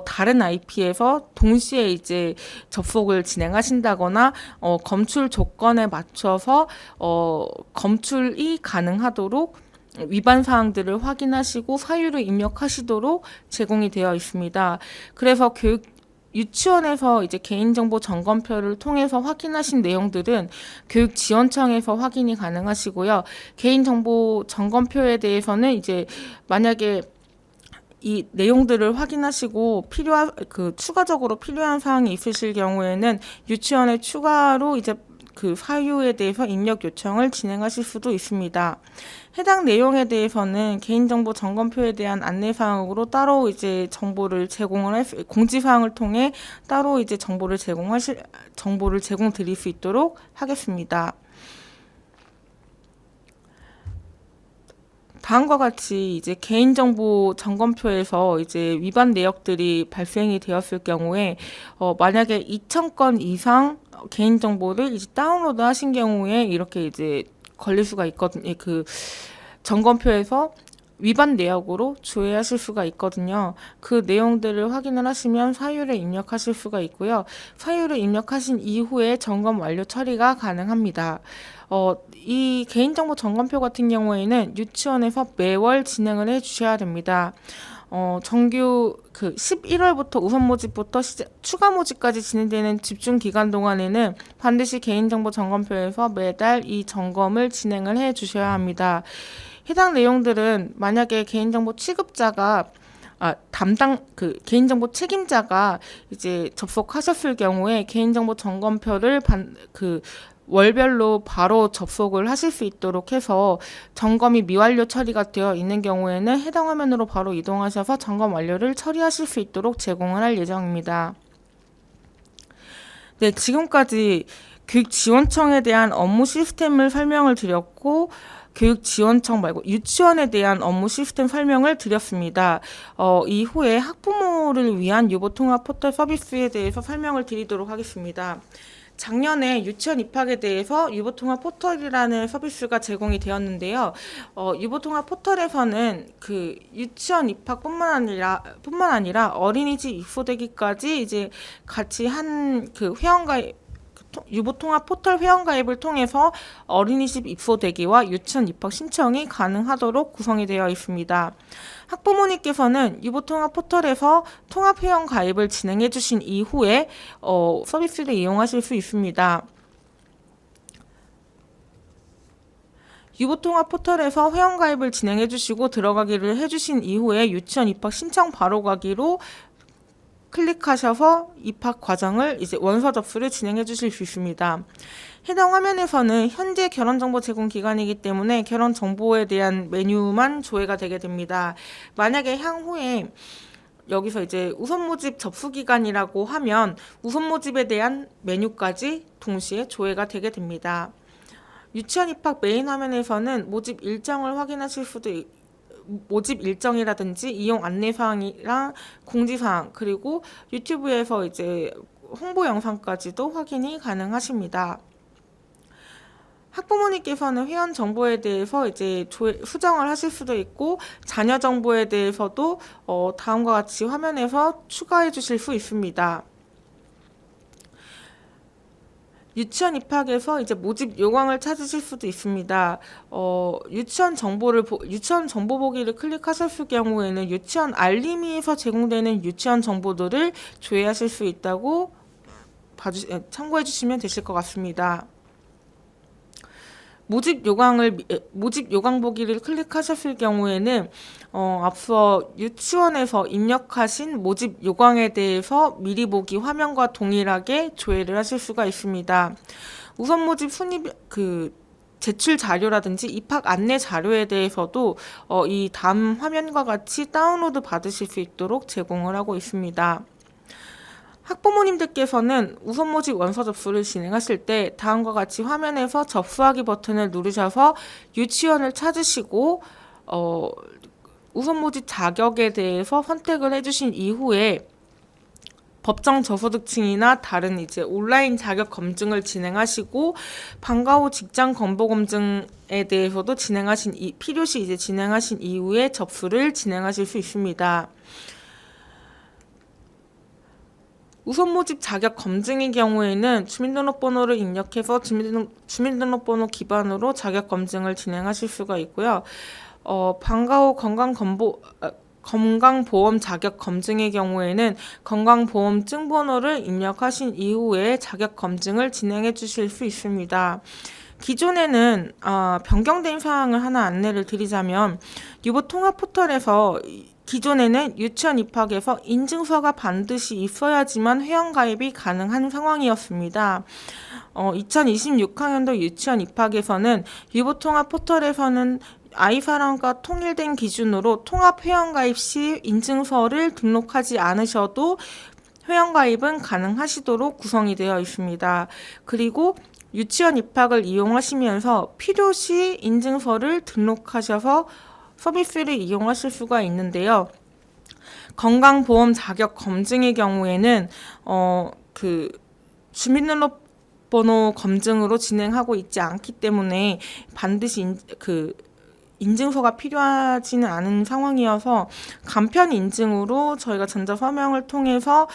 다른 IP에서 동시에 이제 접속을 진행하신다거나 검출 조건에 맞춰서 검출이 가능하도록 위반 사항들을 확인하시고 사유를 입력하시도록 제공이 되어 있습니다. 그래서 유치원에서 이제 개인정보 점검표를 통해서 확인하신 내용들은 교육지원청에서 확인이 가능하시고요. 개인정보 점검표에 대해서는 이제 만약에 이 내용들을 확인하시고 추가적으로 필요한 사항이 있으실 경우에는 유치원에 추가로 이제 그 사유에 대해서 입력 요청을 진행하실 수도 있습니다. 해당 내용에 대해서는 개인정보 점검표에 대한 안내사항으로 따로 이제 정보를 공지사항을 통해 따로 이제 정보를 제공드릴 수 있도록 하겠습니다. 다음과 같이 이제 개인정보 점검표에서 이제 위반 내역들이 발생이 되었을 경우에 만약에 2,000건 이상 개인정보를 이제 다운로드 하신 경우에 이렇게 이제 걸릴 수가 있거든요. 그 점검표에서 위반 내역으로 조회하실 수가 있거든요. 그 내용들을 확인을 하시면 사유를 입력하실 수가 있고요. 사유를 입력하신 이후에 점검 완료 처리가 가능합니다. 이 개인정보 점검표 같은 경우에는 유치원에서 매월 진행을 해주셔야 됩니다. 정규 11월부터 우선 모집부터 추가 모집까지 진행되는 집중 기간 동안에는 반드시 개인정보 점검표에서 매달 이 점검을 진행을 해 주셔야 합니다. 해당 내용들은 만약에 개인정보 취급자가 개인정보 책임자가 이제 접속하셨을 경우에 개인정보 점검표를 월별로 바로 접속을 하실 수 있도록 해서 점검이 미완료 처리가 되어 있는 경우에는 해당 화면으로 바로 이동하셔서 점검 완료를 처리하실 수 있도록 제공을 할 예정입니다. 네, 지금까지 교육지원청에 대한 업무 시스템을 설명을 드렸고 교육지원청 말고 유치원에 대한 업무 시스템 설명을 드렸습니다. 이후에 학부모를 위한 유보통합 포털 서비스에 대해서 설명을 드리도록 하겠습니다. 작년에 유치원 입학에 대해서 유보통합 포털이라는 서비스가 제공이 되었는데요. 유보통합 포털에서는 그 유치원 입학뿐만 아니라 어린이집 입소되기까지 이제 같이 한 그 회원가입 유보통합 포털 회원가입을 통해서 어린이집 입소되기와 유치원 입학 신청이 가능하도록 구성이 되어 있습니다. 학부모님께서는 유보통합 포털에서 통합 회원가입을 진행해 주신 이후에 서비스를 이용하실 수 있습니다. 유보통합 포털에서 회원가입을 진행해 주시고 들어가기를 해주신 이후에 유치원 입학 신청 바로 가기로 클릭하셔서 입학 과정을 이제 원서 접수를 진행해 주실 수 있습니다. 해당 화면에서는 현재 결혼정보 제공 기간이기 때문에 결혼 정보에 대한 메뉴만 조회가 되게 됩니다. 만약에 향후에 여기서 이제 우선 모집 접수 기간이라고 하면 우선 모집에 대한 메뉴까지 동시에 조회가 되게 됩니다. 유치원 입학 메인 화면에서는 모집 일정을 확인하실 수도 모집 일정이라든지 이용 안내사항이랑 공지사항 그리고 유튜브에서 이제 홍보 영상까지도 확인이 가능하십니다. 학부모님께서는 회원 정보에 대해서 이제 수정을 하실 수도 있고 자녀 정보에 대해서도 다음과 같이 화면에서 추가해 주실 수 있습니다. 유치원 입학에서 이제 모집 요강을 찾으실 수도 있습니다. 유치원 정보 보기를 클릭하셨을 경우에는 유치원 알림이에서 제공되는 유치원 정보들을 조회하실 수 있다고 참고해 주시면 되실 것 같습니다. 모집 요강 보기를 클릭하셨을 경우에는 앞서 유치원에서 입력하신 모집 요강에 대해서 미리 보기 화면과 동일하게 조회를 하실 수가 있습니다. 우선 모집 제출 자료라든지 입학 안내 자료에 대해서도 이 다음 화면과 같이 다운로드 받으실 수 있도록 제공을 하고 있습니다. 학부모님들께서는 우선 모집 원서 접수를 진행하실 때 다음과 같이 화면에서 접수하기 버튼을 누르셔서 유치원을 찾으시고 우선 모집 자격에 대해서 선택을 해주신 이후에 법정 저소득층이나 다른 이제 온라인 자격 검증을 진행하시고 방과 후 직장 건보 검증에 대해서도 필요시 이제 진행하신 이후에 접수를 진행하실 수 있습니다. 우선 모집 자격 검증의 경우에는 주민등록번호를 입력해서 주민등록번호 기반으로 자격 검증을 진행하실 수가 있고요. 방과 후 건강보험 자격 검증의 경우에는 건강보험증 번호를 입력하신 이후에 자격 검증을 진행해 주실 수 있습니다. 기존에는 변경된 사항을 하나 안내를 드리자면 유보통합포털에서 기존에는 유치원 입학에서 인증서가 반드시 있어야지만 회원가입이 가능한 상황이었습니다. 2026학년도 유치원 입학에서는 유보통합 포털에서는 아이사랑과 통일된 기준으로 통합 회원가입 시 인증서를 등록하지 않으셔도 회원가입은 가능하시도록 구성이 되어 있습니다. 그리고 유치원 입학을 이용하시면서 필요시 인증서를 등록하셔서 서비스를 이용하실 수가 있는데요. 건강보험 자격 검증의 경우에는 주민등록번호 검증으로 진행하고 있지 않기 때문에 반드시 인증서가 필요하지는 않은 상황이어서 간편 인증으로 저희가 전자서명을 통해서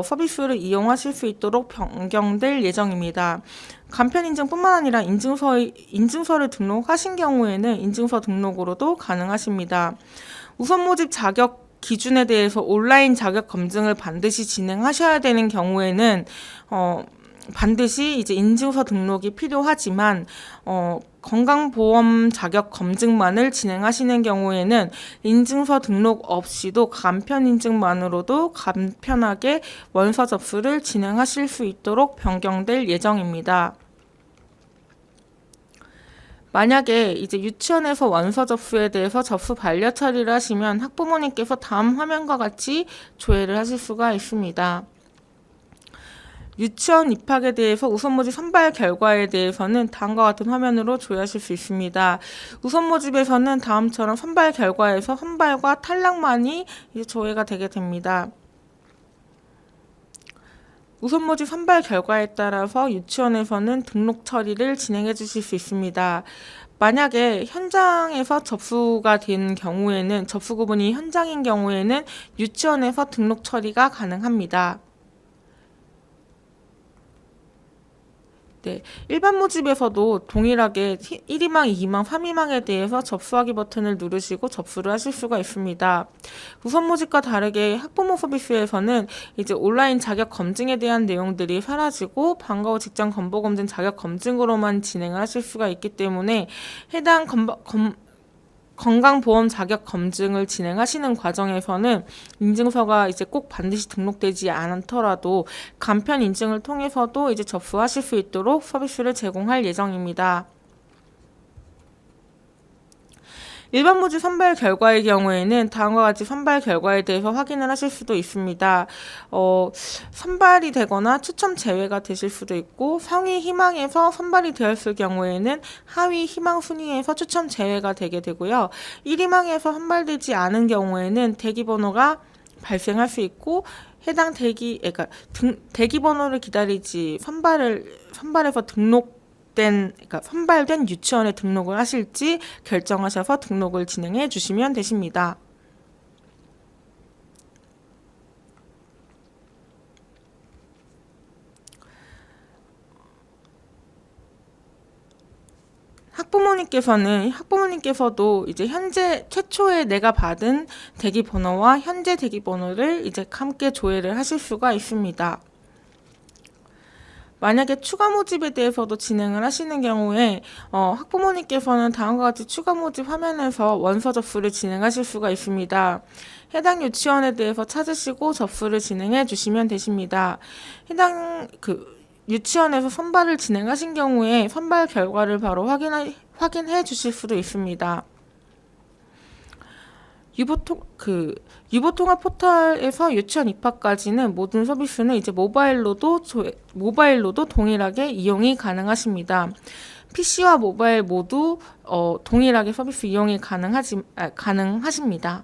서비스를 이용하실 수 있도록 변경될 예정입니다. 간편 인증뿐만 아니라 인증서를 등록하신 경우에는 인증서 등록으로도 가능하십니다. 우선 모집 자격 기준에 대해서 온라인 자격 검증을 반드시 진행하셔야 되는 경우에는 반드시 이제 인증서 등록이 필요하지만 건강보험 자격 검증만을 진행하시는 경우에는 인증서 등록 없이도 간편 인증만으로도 간편하게 원서 접수를 진행하실 수 있도록 변경될 예정입니다. 만약에 이제 유치원에서 원서 접수에 대해서 접수 반려 처리를 하시면 학부모님께서 다음 화면과 같이 조회를 하실 수가 있습니다. 유치원 입학에 대해서 우선 모집 선발 결과에 대해서는 다음과 같은 화면으로 조회하실 수 있습니다. 우선 모집에서는 다음처럼 선발 결과에서 선발과 탈락만이 이제 조회가 되게 됩니다. 우선 모집 선발 결과에 따라서 유치원에서는 등록 처리를 진행해 주실 수 있습니다. 만약에 현장에서 접수가 된 경우에는 접수 구분이 현장인 경우에는 유치원에서 등록 처리가 가능합니다. 네, 일반 모집에서도 동일하게 1희망, 2희망, 3희망에 대해서 접수하기 버튼을 누르시고 접수를 하실 수가 있습니다. 우선 모집과 다르게 학부모 서비스에서는 이제 온라인 자격 검증에 대한 내용들이 사라지고 방과 후 직장 건보 검증 자격 검증으로만 진행을 하실 수가 있기 때문에 해당 건강보험 자격 검증을 진행하시는 과정에서는 인증서가 이제 꼭 반드시 등록되지 않더라도 간편 인증을 통해서도 이제 접수하실 수 있도록 서비스를 제공할 예정입니다. 일반 보직 선발 결과의 경우에는 다음과 같이 선발 결과에 대해서 확인을 하실 수도 있습니다. 선발이 되거나 추첨 제외가 되실 수도 있고, 상위 희망에서 선발이 되었을 경우에는 하위 희망 순위에서 추첨 제외가 되게 되고요. 1희망에서 선발되지 않은 경우에는 대기번호가 발생할 수 있고, 해당 그러니까 대기번호를 기다리지 선발해서 그러니까 선발된 유치원에 등록을 하실지 결정하셔서 등록을 진행해 주시면 되십니다. 학부모님께서도 이제 현재 최초에 내가 받은 대기번호와 현재 대기번호를 이제 함께 조회를 하실 수가 있습니다. 만약에 추가 모집에 대해서도 진행을 하시는 경우에 학부모님께서는 다음과 같이 추가 모집 화면에서 원서 접수를 진행하실 수가 있습니다. 해당 유치원에 대해서 찾으시고 접수를 진행해 주시면 되십니다. 해당 유치원에서 선발을 진행하신 경우에 선발 결과를 바로 확인해 주실 수도 있습니다. 유보통합 포털에서 유치원 입학까지는 모든 서비스는 이제 모바일로도 동일하게 이용이 가능하십니다. PC와 모바일 모두 동일하게 서비스 이용이 가능하십니다.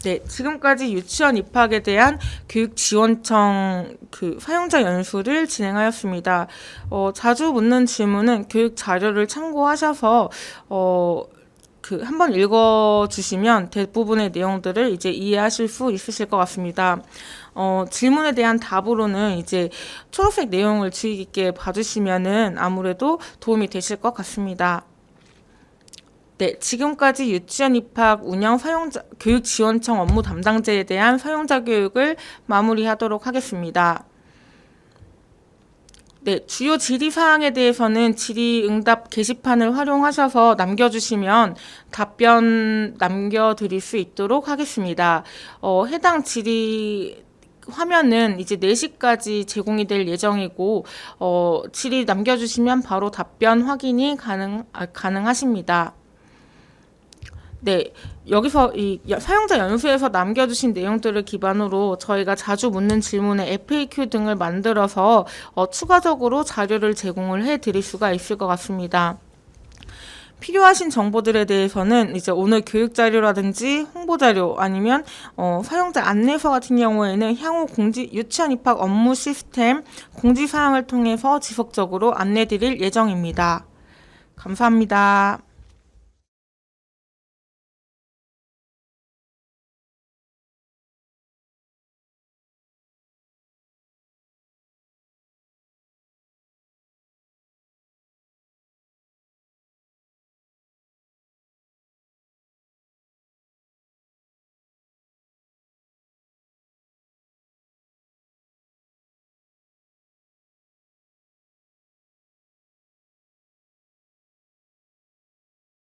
네, 지금까지 유치원 입학에 대한 교육지원청 사용자 연수를 진행하였습니다. 자주 묻는 질문은 교육 자료를 참고하셔서 한번 읽어주시면 대부분의 내용들을 이제 이해하실 수 있으실 것 같습니다. 질문에 대한 답으로는 이제 초록색 내용을 주의 깊게 봐주시면은 아무래도 도움이 되실 것 같습니다. 네, 지금까지 유치원 입학 운영 교육지원청 업무 담당자에 대한 사용자 교육을 마무리하도록 하겠습니다. 네, 주요 질의사항에 대해서는 질의응답 게시판을 활용하셔서 남겨주시면 답변 남겨드릴 수 있도록 하겠습니다. 해당 질의 화면은 이제 4시까지 제공이 될 예정이고, 질의 남겨주시면 바로 답변 확인이 가능하십니다. 네, 여기서 이 사용자 연수에서 남겨주신 내용들을 기반으로 저희가 자주 묻는 질문에 FAQ 등을 만들어서 추가적으로 자료를 제공을 해드릴 수가 있을 것 같습니다. 필요하신 정보들에 대해서는 이제 오늘 교육 자료라든지 홍보 자료 아니면 사용자 안내서 같은 경우에는 향후 유치원 입학 업무 시스템 공지 사항을 통해서 지속적으로 안내드릴 예정입니다. 감사합니다.